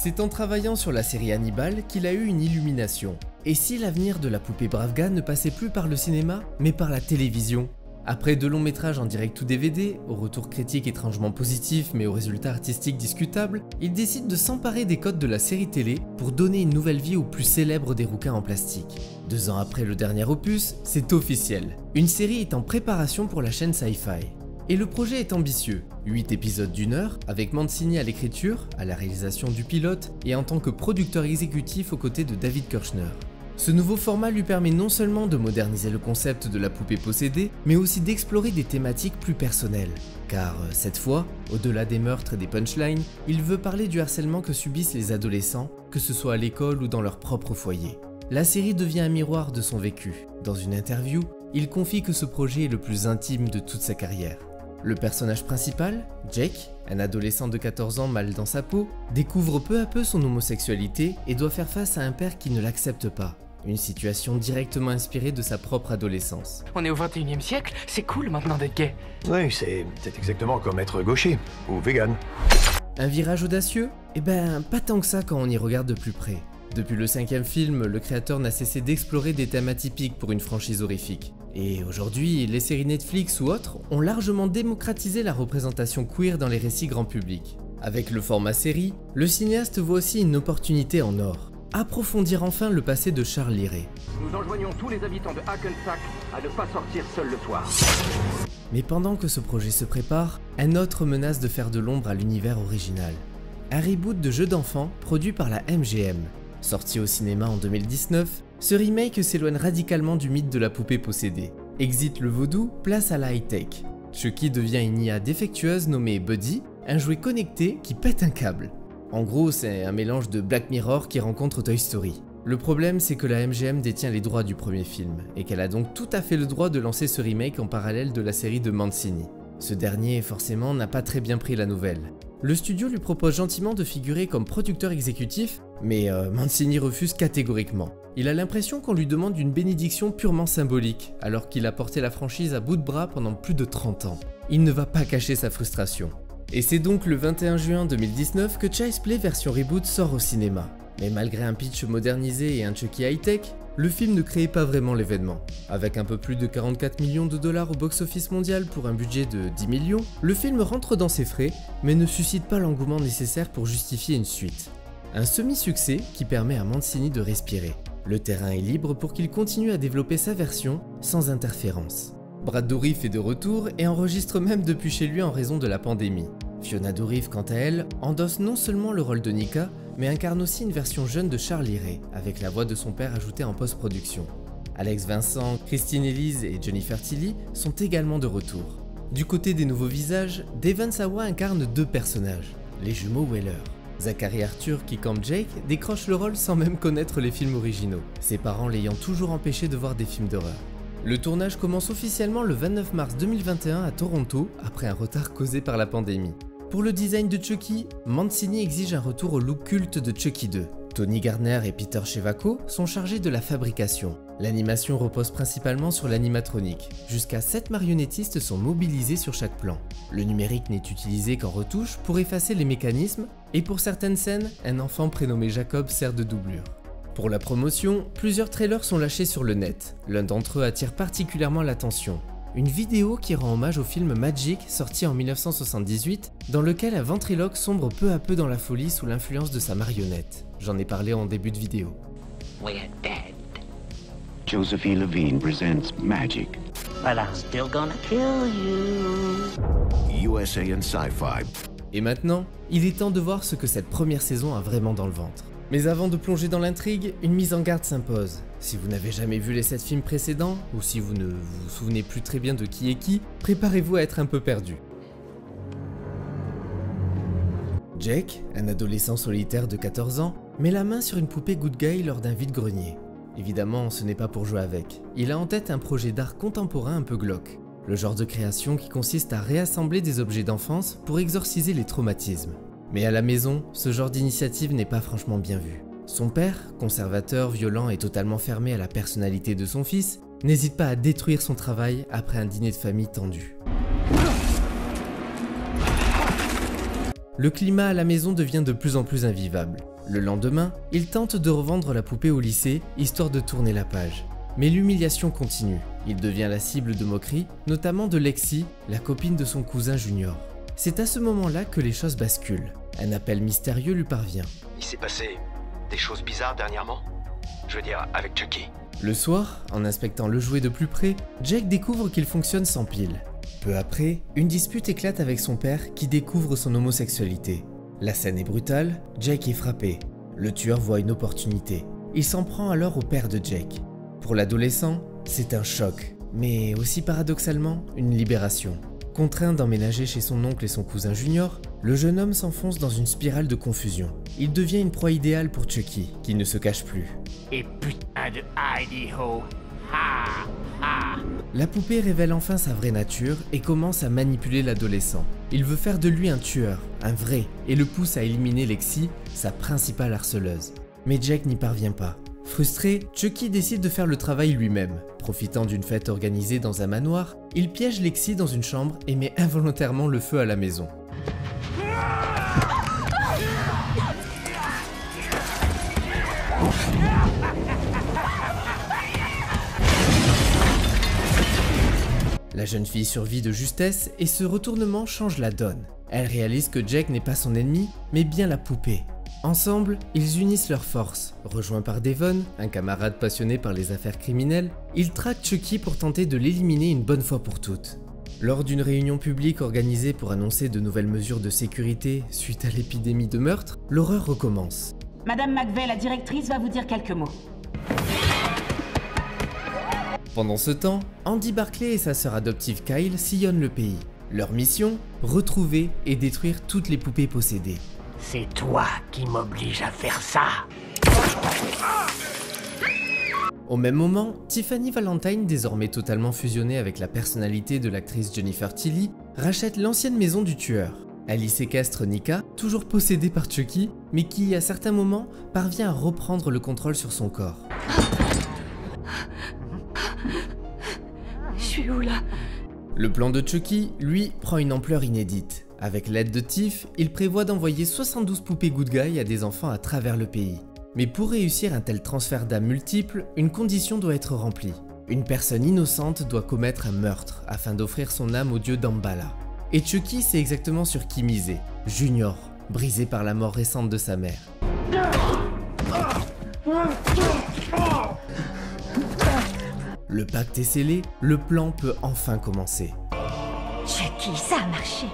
C'est en travaillant sur la série Hannibal qu'il a eu une illumination. Et si l'avenir de la poupée Bravga ne passait plus par le cinéma, mais par la télévision? Après 2 longs métrages en direct ou DVD, au retour critique étrangement positif mais aux résultats artistiques discutables, il décide de s'emparer des codes de la série télé pour donner une nouvelle vie au plus célèbre des rouquins en plastique. 2 ans après le dernier opus, c'est officiel. Une série est en préparation pour la chaîne Sci-Fi. Et le projet est ambitieux, 8 épisodes d'1 heure, avec Mancini à l'écriture, à la réalisation du pilote et en tant que producteur exécutif aux côtés de David Kirshner. Ce nouveau format lui permet non seulement de moderniser le concept de la poupée possédée, mais aussi d'explorer des thématiques plus personnelles. Car cette fois, au-delà des meurtres et des punchlines, il veut parler du harcèlement que subissent les adolescents, que ce soit à l'école ou dans leur propre foyer. La série devient un miroir de son vécu. Dans une interview, il confie que ce projet est le plus intime de toute sa carrière. Le personnage principal, Jake, un adolescent de 14 ans mal dans sa peau, découvre peu à peu son homosexualité et doit faire face à un père qui ne l'accepte pas. Une situation directement inspirée de sa propre adolescence. On est au 21e siècle, c'est cool maintenant d'être gay. Oui, c'est exactement comme être gaucher, ou vegan. Un virage audacieux? Eh ben, pas tant que ça quand on y regarde de plus près. Depuis le 5e film, le créateur n'a cessé d'explorer des thèmes atypiques pour une franchise horrifique. Et aujourd'hui, les séries Netflix ou autres ont largement démocratisé la représentation queer dans les récits grand public. Avec le format série, le cinéaste voit aussi une opportunité en or. Approfondir enfin le passé de Charles Liray. Nous enjoignons tous les habitants de Hackensack à ne pas sortir seuls le soir. Mais pendant que ce projet se prépare, un autre menace de faire de l'ombre à l'univers original. Un reboot de jeu d'enfant produit par la MGM. Sorti au cinéma en 2019, ce remake s'éloigne radicalement du mythe de la poupée possédée. Exit le vaudou, place à la high-tech. Chucky devient une IA défectueuse nommée Buddy, un jouet connecté qui pète un câble. En gros, c'est un mélange de Black Mirror qui rencontre Toy Story. Le problème, c'est que la MGM détient les droits du premier film, et qu'elle a donc tout à fait le droit de lancer ce remake en parallèle de la série de Mancini. Ce dernier, forcément, n'a pas très bien pris la nouvelle. Le studio lui propose gentiment de figurer comme producteur exécutif, mais Mancini refuse catégoriquement. Il a l'impression qu'on lui demande une bénédiction purement symbolique, alors qu'il a porté la franchise à bout de bras pendant plus de 30 ans. Il ne va pas cacher sa frustration. Et c'est donc le 21 juin 2019 que Child's Play version reboot sort au cinéma. Mais malgré un pitch modernisé et un Chucky high-tech, le film ne créait pas vraiment l'événement. Avec un peu plus de 44 millions de dollars au box-office mondial pour un budget de 10 millions, le film rentre dans ses frais, mais ne suscite pas l'engouement nécessaire pour justifier une suite. Un semi-succès qui permet à Mancini de respirer. Le terrain est libre pour qu'il continue à développer sa version sans interférence. Brad Dourif est de retour et enregistre même depuis chez lui en raison de la pandémie. Fiona Dourif, quant à elle, endosse non seulement le rôle de Nika, mais incarne aussi une version jeune de Charles Liray, avec la voix de son père ajoutée en post-production. Alex Vincent, Christine Elise et Jennifer Tilly sont également de retour. Du côté des nouveaux visages, Devon Sawa incarne 2 personnages, les jumeaux Weller. Zachary Arthur, qui comme Jake, décroche le rôle sans même connaître les films originaux, ses parents l'ayant toujours empêché de voir des films d'horreur. Le tournage commence officiellement le 29 mars 2021 à Toronto, après un retard causé par la pandémie. Pour le design de Chucky, Mancini exige un retour au look culte de Chucky 2. Tony Gardner et Peter Shevako sont chargés de la fabrication. L'animation repose principalement sur l'animatronique. Jusqu'à 7 marionnettistes sont mobilisés sur chaque plan. Le numérique n'est utilisé qu'en retouche pour effacer les mécanismes, et pour certaines scènes, un enfant prénommé Jacob sert de doublure. Pour la promotion, plusieurs trailers sont lâchés sur le net. L'un d'entre eux attire particulièrement l'attention. Une vidéo qui rend hommage au film Magic sorti en 1978, dans lequel un ventriloque sombre peu à peu dans la folie sous l'influence de sa marionnette. J'en ai parlé en début de vidéo. We're dead. Josephine Levine presents Magic. But I'm still gonna kill you. USA and Sci-Fi. Et maintenant, il est temps de voir ce que cette première saison a vraiment dans le ventre. Mais avant de plonger dans l'intrigue, une mise en garde s'impose. Si vous n'avez jamais vu les 7 films précédents, ou si vous ne vous souvenez plus très bien de qui est qui, préparez-vous à être un peu perdu. Jake, un adolescent solitaire de 14 ans, met la main sur une poupée Good Guy lors d'un vide-grenier. Évidemment, ce n'est pas pour jouer avec. Il a en tête un projet d'art contemporain un peu glauque. Le genre de création qui consiste à réassembler des objets d'enfance pour exorciser les traumatismes. Mais à la maison, ce genre d'initiative n'est pas franchement bien vu. Son père, conservateur, violent et totalement fermé à la personnalité de son fils, n'hésite pas à détruire son travail après un dîner de famille tendu. Le climat à la maison devient de plus en plus invivable. Le lendemain, il tente de revendre la poupée au lycée, histoire de tourner la page. Mais l'humiliation continue. Il devient la cible de moqueries, notamment de Lexi, la copine de son cousin Junior. C'est à ce moment-là que les choses basculent. Un appel mystérieux lui parvient. Il s'est passé des choses bizarres dernièrement? Je veux dire, avec Chucky. Le soir, en inspectant le jouet de plus près, Jake découvre qu'il fonctionne sans pile. Peu après, une dispute éclate avec son père qui découvre son homosexualité. La scène est brutale, Jake est frappé. Le tueur voit une opportunité. Il s'en prend alors au père de Jake. Pour l'adolescent, c'est un choc, mais aussi paradoxalement, une libération. Contraint d'emménager chez son oncle et son cousin Junior, le jeune homme s'enfonce dans une spirale de confusion. Il devient une proie idéale pour Chucky, qui ne se cache plus. Et putain de Idaho. Ha ha. La poupée révèle enfin sa vraie nature et commence à manipuler l'adolescent. Il veut faire de lui un tueur, un vrai, et le pousse à éliminer Lexi, sa principale harceleuse. Mais Jake n'y parvient pas. Frustré, Chucky décide de faire le travail lui-même. Profitant d'une fête organisée dans un manoir, il piège Lexi dans une chambre et met involontairement le feu à la maison. La jeune fille survit de justesse et ce retournement change la donne. Elle réalise que Jake n'est pas son ennemi, mais bien la poupée. Ensemble, ils unissent leurs forces. Rejoints par Devon, un camarade passionné par les affaires criminelles, ils traquent Chucky pour tenter de l'éliminer une bonne fois pour toutes. Lors d'une réunion publique organisée pour annoncer de nouvelles mesures de sécurité suite à l'épidémie de meurtre, l'horreur recommence. Madame McVeigh, la directrice, va vous dire quelques mots. Pendant ce temps, Andy Barclay et sa sœur adoptive Kyle sillonnent le pays. Leur mission, retrouver et détruire toutes les poupées possédées. C'est toi qui m'oblige à faire ça. Au même moment, Tiffany Valentine, désormais totalement fusionnée avec la personnalité de l'actrice Jennifer Tilly, rachète l'ancienne maison du tueur. Elle y séquestre Nika, toujours possédée par Chucky, mais qui, à certains moments, parvient à reprendre le contrôle sur son corps. Je suis où là? Le plan de Chucky, lui, prend une ampleur inédite. Avec l'aide de Tiff, il prévoit d'envoyer 72 poupées Good Guy à des enfants à travers le pays. Mais pour réussir un tel transfert d'âme multiple, une condition doit être remplie. Une personne innocente doit commettre un meurtre afin d'offrir son âme au dieu Damballa. Et Chucky sait exactement sur qui miser. Junior, brisé par la mort récente de sa mère. Le pacte est scellé, le plan peut enfin commencer. Chucky, ça a marché.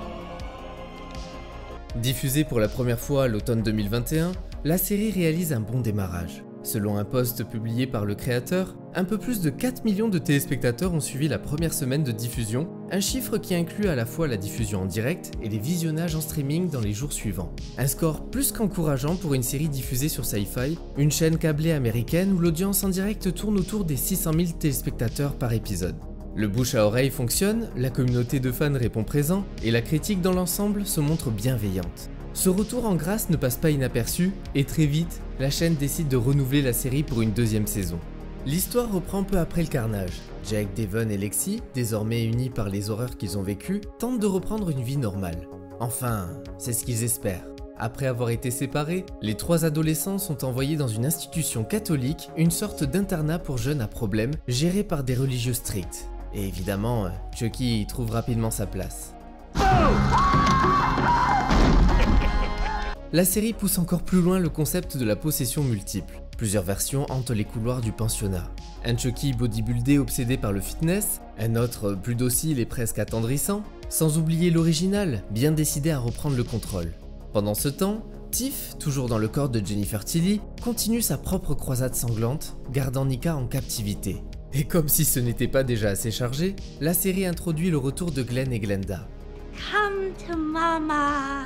Diffusée pour la première fois à l'automne 2021, la série réalise un bon démarrage. Selon un post publié par le créateur, un peu plus de 4 millions de téléspectateurs ont suivi la première semaine de diffusion, un chiffre qui inclut à la fois la diffusion en direct et les visionnages en streaming dans les jours suivants. Un score plus qu'encourageant pour une série diffusée sur Sci-Fi, une chaîne câblée américaine où l'audience en direct tourne autour des 600 000 téléspectateurs par épisode. Le bouche à oreille fonctionne, la communauté de fans répond présent et la critique dans l'ensemble se montre bienveillante. Ce retour en grâce ne passe pas inaperçu et très vite, la chaîne décide de renouveler la série pour une deuxième saison. L'histoire reprend peu après le carnage. Jake, Devon et Lexi, désormais unis par les horreurs qu'ils ont vécues, tentent de reprendre une vie normale. Enfin, c'est ce qu'ils espèrent. Après avoir été séparés, les 3 adolescents sont envoyés dans une institution catholique, une sorte d'internat pour jeunes à problème, géré par des religieux stricts. Et évidemment, Chucky y trouve rapidement sa place. La série pousse encore plus loin le concept de la possession multiple. Plusieurs versions hantent les couloirs du pensionnat. Un Chucky bodybuildé obsédé par le fitness, un autre plus docile et presque attendrissant, sans oublier l'original, bien décidé à reprendre le contrôle. Pendant ce temps, Tiff, toujours dans le corps de Jennifer Tilly, continue sa propre croisade sanglante, gardant Nika en captivité. Et comme si ce n'était pas déjà assez chargé, la série introduit le retour de Glenn et Glenda. Come to mama.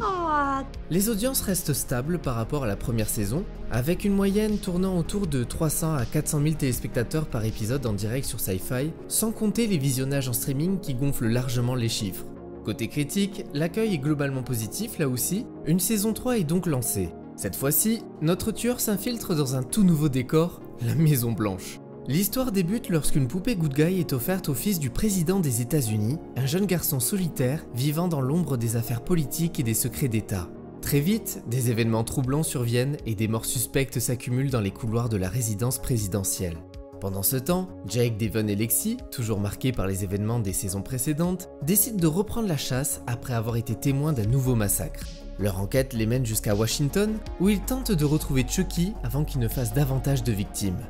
Oh. Les audiences restent stables par rapport à la première saison, avec une moyenne tournant autour de 300 à 400 000 téléspectateurs par épisode en direct sur Sci-Fi, sans compter les visionnages en streaming qui gonflent largement les chiffres. Côté critique, l'accueil est globalement positif là aussi, une saison 3 est donc lancée. Cette fois-ci, notre tueur s'infiltre dans un tout nouveau décor, la Maison Blanche. L'histoire débute lorsqu'une poupée Good Guy est offerte au fils du président des États-Unis, un jeune garçon solitaire vivant dans l'ombre des affaires politiques et des secrets d'État. Très vite, des événements troublants surviennent et des morts suspectes s'accumulent dans les couloirs de la résidence présidentielle. Pendant ce temps, Jake, Devon et Lexi, toujours marqués par les événements des saisons précédentes, décident de reprendre la chasse après avoir été témoins d'un nouveau massacre. Leur enquête les mène jusqu'à Washington, où ils tentent de retrouver Chucky avant qu'il ne fasse davantage de victimes.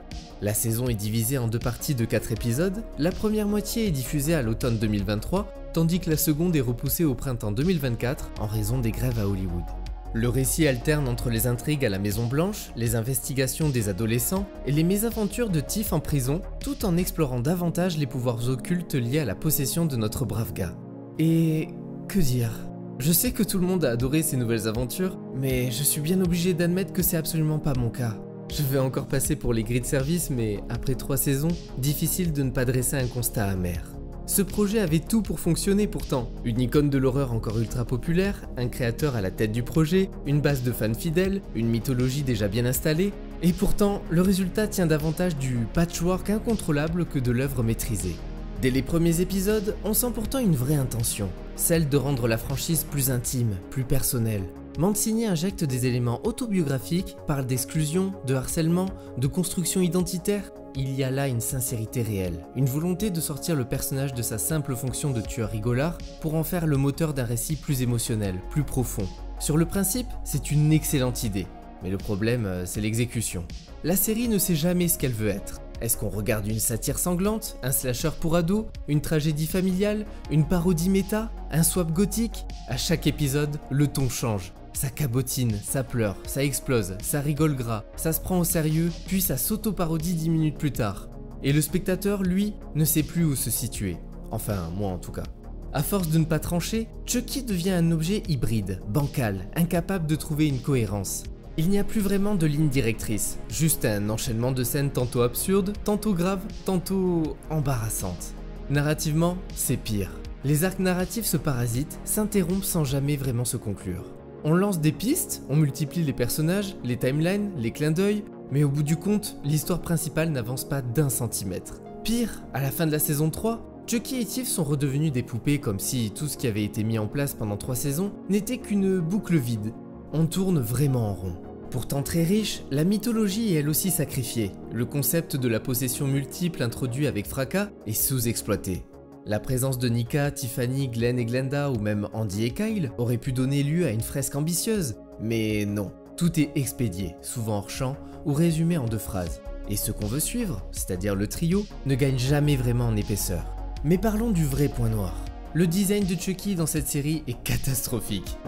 La saison est divisée en 2 parties de 4 épisodes, la première moitié est diffusée à l'automne 2023, tandis que la seconde est repoussée au printemps 2024 en raison des grèves à Hollywood. Le récit alterne entre les intrigues à la Maison Blanche, les investigations des adolescents et les mésaventures de Tiff en prison, tout en explorant davantage les pouvoirs occultes liés à la possession de notre brave gars. Et que dire ? Je sais que tout le monde a adoré ces nouvelles aventures, mais je suis bien obligé d'admettre que c'est absolument pas mon cas. Je vais encore passer pour les grilles de service, mais après 3 saisons, difficile de ne pas dresser un constat amer. Ce projet avait tout pour fonctionner pourtant. Une icône de l'horreur encore ultra populaire, un créateur à la tête du projet, une base de fans fidèles, une mythologie déjà bien installée, et pourtant, le résultat tient davantage du patchwork incontrôlable que de l'œuvre maîtrisée. Dès les premiers épisodes, on sent pourtant une vraie intention, celle de rendre la franchise plus intime, plus personnelle. Mancini injecte des éléments autobiographiques, parle d'exclusion, de harcèlement, de construction identitaire. Il y a là une sincérité réelle, une volonté de sortir le personnage de sa simple fonction de tueur rigolard pour en faire le moteur d'un récit plus émotionnel, plus profond. Sur le principe, c'est une excellente idée, mais le problème, c'est l'exécution. La série ne sait jamais ce qu'elle veut être. Est-ce qu'on regarde une satire sanglante, un slasher pour ados, une tragédie familiale, une parodie méta, un swap gothique? À chaque épisode, le ton change. Ça cabotine, ça pleure, ça explose, ça rigole gras, ça se prend au sérieux, puis ça s'auto-parodie 10 minutes plus tard. Et le spectateur, lui, ne sait plus où se situer. Enfin, moi en tout cas. À force de ne pas trancher, Chucky devient un objet hybride, bancal, incapable de trouver une cohérence. Il n'y a plus vraiment de ligne directrice, juste un enchaînement de scènes tantôt absurdes, tantôt graves, tantôt embarrassantes. Narrativement, c'est pire. Les arcs narratifs se parasitent, s'interrompent sans jamais vraiment se conclure. On lance des pistes, on multiplie les personnages, les timelines, les clins d'œil, mais au bout du compte, l'histoire principale n'avance pas d'1 centimètre. Pire, à la fin de la saison 3, Chucky et Tiff sont redevenus des poupées comme si tout ce qui avait été mis en place pendant 3 saisons n'était qu'une boucle vide. On tourne vraiment en rond. Pourtant très riche, la mythologie est elle aussi sacrifiée. Le concept de la possession multiple introduit avec fracas est sous-exploité. La présence de Nika, Tiffany, Glenn et Glenda ou même Andy et Kyle aurait pu donner lieu à une fresque ambitieuse. Mais non, tout est expédié, souvent hors champ ou résumé en 2 phrases. Et ce qu'on veut suivre, c'est-à-dire le trio, ne gagne jamais vraiment en épaisseur. Mais parlons du vrai point noir. Le design de Chucky dans cette série est catastrophique.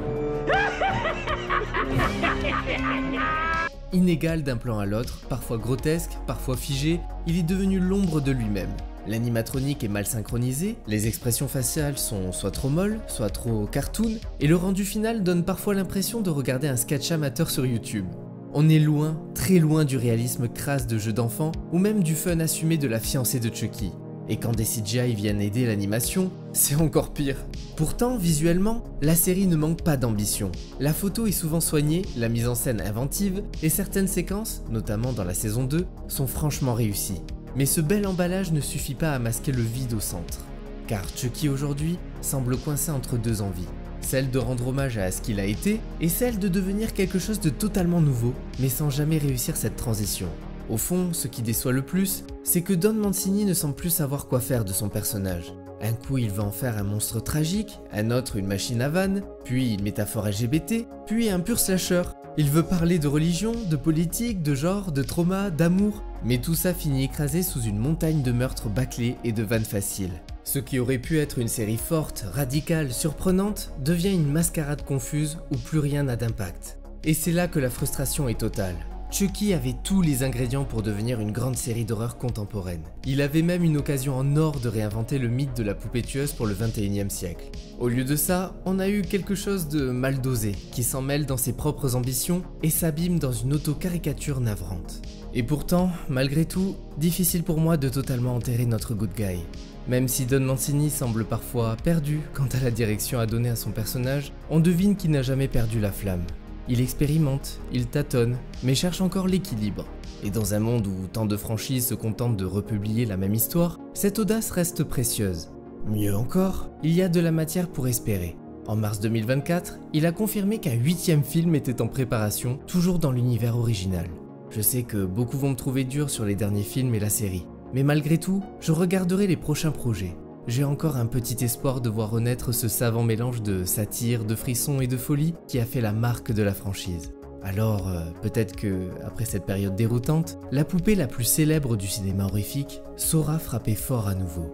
Inégal d'un plan à l'autre, parfois grotesque, parfois figé, il est devenu l'ombre de lui-même. L'animatronique est mal synchronisée, les expressions faciales sont soit trop molles, soit trop cartoon, et le rendu final donne parfois l'impression de regarder un sketch amateur sur YouTube. On est loin, très loin du réalisme crasse de jeux d'enfants, ou même du fun assumé de la fiancée de Chucky. Et quand des CGI viennent aider l'animation, c'est encore pire. Pourtant, visuellement, la série ne manque pas d'ambition. La photo est souvent soignée, la mise en scène inventive, et certaines séquences, notamment dans la saison 2, sont franchement réussies. Mais ce bel emballage ne suffit pas à masquer le vide au centre. Car Chucky aujourd'hui semble coincé entre 2 envies. Celle de rendre hommage à ce qu'il a été, et celle de devenir quelque chose de totalement nouveau, mais sans jamais réussir cette transition. Au fond, ce qui déçoit le plus, c'est que Don Mancini ne semble plus savoir quoi faire de son personnage. Un coup il va en faire un monstre tragique, un autre une machine à vannes, puis une métaphore LGBT, puis un pur slasher. Il veut parler de religion, de politique, de genre, de trauma, d'amour, mais tout ça finit écrasé sous une montagne de meurtres bâclés et de vannes faciles. Ce qui aurait pu être une série forte, radicale, surprenante, devient une mascarade confuse où plus rien n'a d'impact. Et c'est là que la frustration est totale. Chucky avait tous les ingrédients pour devenir une grande série d'horreur contemporaine. Il avait même une occasion en or de réinventer le mythe de la poupée tueuse pour le 21e siècle. Au lieu de ça, on a eu quelque chose de mal dosé, qui s'en mêle dans ses propres ambitions et s'abîme dans une auto-caricature navrante. Et pourtant, malgré tout, difficile pour moi de totalement enterrer notre good guy. Même si Don Mancini semble parfois perdu quant à la direction à donner à son personnage, on devine qu'il n'a jamais perdu la flamme. Il expérimente, il tâtonne, mais cherche encore l'équilibre. Et dans un monde où tant de franchises se contentent de republier la même histoire, cette audace reste précieuse. Mieux encore, il y a de la matière pour espérer. En mars 2024, il a confirmé qu'un 8e film était en préparation, toujours dans l'univers original. Je sais que beaucoup vont me trouver dur sur les derniers films et la série, mais malgré tout, je regarderai les prochains projets. J'ai encore un petit espoir de voir renaître ce savant mélange de satire, de frissons et de folie qui a fait la marque de la franchise. Alors, peut-être que, après cette période déroutante, la poupée la plus célèbre du cinéma horrifique saura frapper fort à nouveau.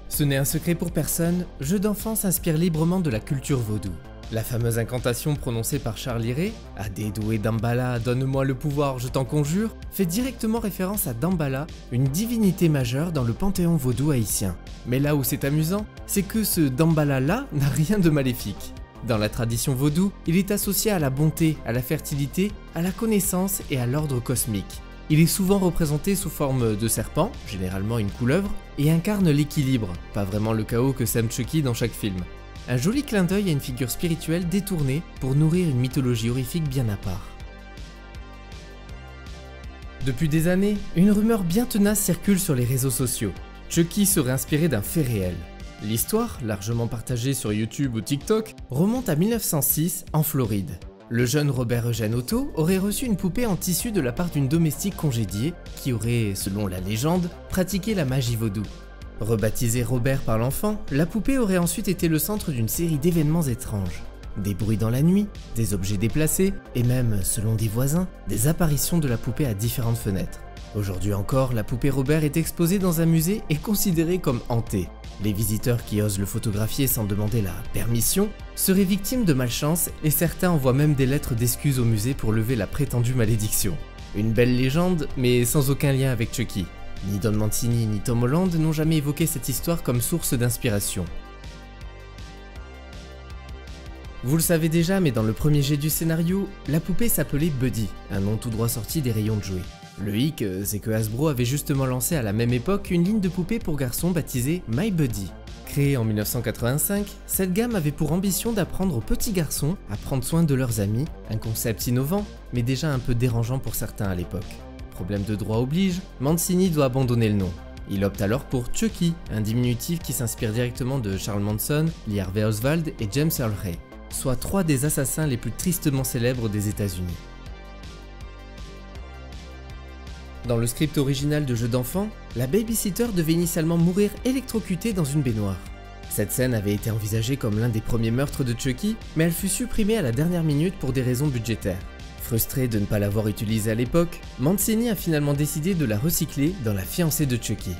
Ce n'est un secret pour personne, Jeux d'enfants s'inspire librement de la culture vaudou. La fameuse incantation prononcée par Charles Liré, « Adedoué Damballa, donne-moi le pouvoir, je t'en conjure », fait directement référence à Damballa, une divinité majeure dans le panthéon vaudou haïtien. Mais là où c'est amusant, c'est que ce Damballa-là n'a rien de maléfique. Dans la tradition vaudou, il est associé à la bonté, à la fertilité, à la connaissance et à l'ordre cosmique. Il est souvent représenté sous forme de serpent, généralement une couleuvre, et incarne l'équilibre, pas vraiment le chaos que sème Chucky dans chaque film. Un joli clin d'œil à une figure spirituelle détournée pour nourrir une mythologie horrifique bien à part. Depuis des années, une rumeur bien tenace circule sur les réseaux sociaux. Chucky serait inspiré d'un fait réel. L'histoire, largement partagée sur YouTube ou TikTok, remonte à 1906 en Floride. Le jeune Robert Eugène Otto aurait reçu une poupée en tissu de la part d'une domestique congédiée qui aurait, selon la légende, pratiqué la magie vaudou. Rebaptisée Robert par l'enfant, la poupée aurait ensuite été le centre d'une série d'événements étranges. Des bruits dans la nuit, des objets déplacés et même, selon des voisins, des apparitions de la poupée à différentes fenêtres. Aujourd'hui encore, la poupée Robert est exposée dans un musée et considérée comme hantée. Les visiteurs qui osent le photographier sans demander la permission seraient victimes de malchance et certains envoient même des lettres d'excuses au musée pour lever la prétendue malédiction. Une belle légende, mais sans aucun lien avec Chucky. Ni Don Mancini ni Tom Holland n'ont jamais évoqué cette histoire comme source d'inspiration. Vous le savez déjà, mais dans le premier jet du scénario, la poupée s'appelait Buddy, un nom tout droit sorti des rayons de jouets. Le hic, c'est que Hasbro avait justement lancé à la même époque une ligne de poupées pour garçons baptisée My Buddy. Créée en 1985, cette gamme avait pour ambition d'apprendre aux petits garçons à prendre soin de leurs amis, un concept innovant, mais déjà un peu dérangeant pour certains à l'époque. Problème de droit oblige, Mancini doit abandonner le nom. Il opte alors pour Chucky, un diminutif qui s'inspire directement de Charles Manson, Lee Harvey Oswald et James Earl Ray, soit 3 des assassins les plus tristement célèbres des États-Unis. Dans le script original de Jeux d'enfants, la babysitter devait initialement mourir électrocutée dans une baignoire. Cette scène avait été envisagée comme l'un des premiers meurtres de Chucky, mais elle fut supprimée à la dernière minute pour des raisons budgétaires. Frustré de ne pas l'avoir utilisée à l'époque, Mancini a finalement décidé de la recycler dans La fiancée de Chucky.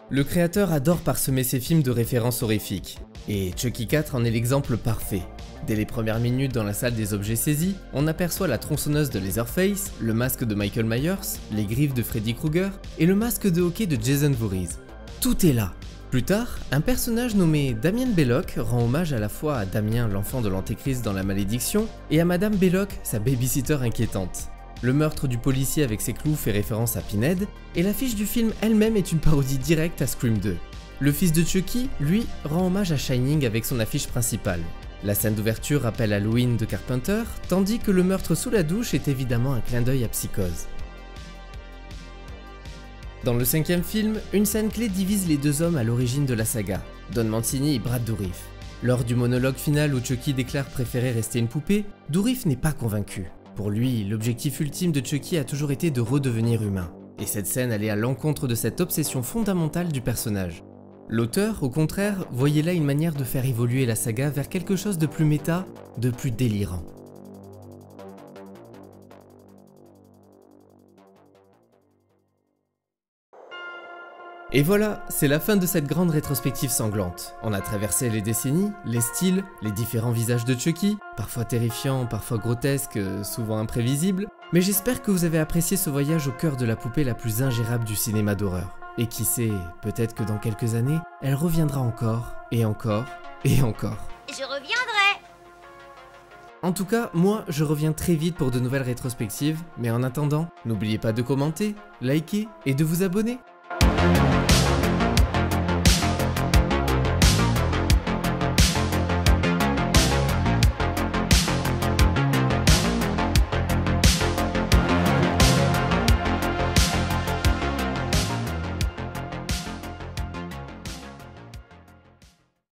Le créateur adore parsemer ses films de références horrifiques, et Chucky 4 en est l'exemple parfait. Dès les premières minutes dans la salle des objets saisis, on aperçoit la tronçonneuse de Leatherface, le masque de Michael Myers, les griffes de Freddy Krueger et le masque de hockey de Jason Voorhees. Tout est là. Plus tard, un personnage nommé Damien Belloc rend hommage à la fois à Damien, l'enfant de l'Antéchrist dans La Malédiction, et à Madame Belloc, sa babysitter inquiétante. Le meurtre du policier avec ses clous fait référence à Pinhead, et l'affiche du film elle-même est une parodie directe à Scream 2. Le fils de Chucky, lui, rend hommage à Shining avec son affiche principale. La scène d'ouverture rappelle Halloween de Carpenter, tandis que le meurtre sous la douche est évidemment un clin d'œil à Psychose. Dans le 5e film, une scène clé divise les deux hommes à l'origine de la saga, Don Mancini et Brad Dourif. Lors du monologue final où Chucky déclare préférer rester une poupée, Dourif n'est pas convaincu. Pour lui, l'objectif ultime de Chucky a toujours été de redevenir humain. Et cette scène allait à l'encontre de cette obsession fondamentale du personnage. L'auteur, au contraire, voyait là une manière de faire évoluer la saga vers quelque chose de plus méta, de plus délirant. Et voilà, c'est la fin de cette grande rétrospective sanglante. On a traversé les décennies, les styles, les différents visages de Chucky, parfois terrifiants, parfois grotesques, souvent imprévisibles, mais j'espère que vous avez apprécié ce voyage au cœur de la poupée la plus ingérable du cinéma d'horreur. Et qui sait, peut-être que dans quelques années, elle reviendra encore, et encore, et encore. Je reviendrai. En tout cas, moi, je reviens très vite pour de nouvelles rétrospectives, mais en attendant, n'oubliez pas de commenter, liker et de vous abonner.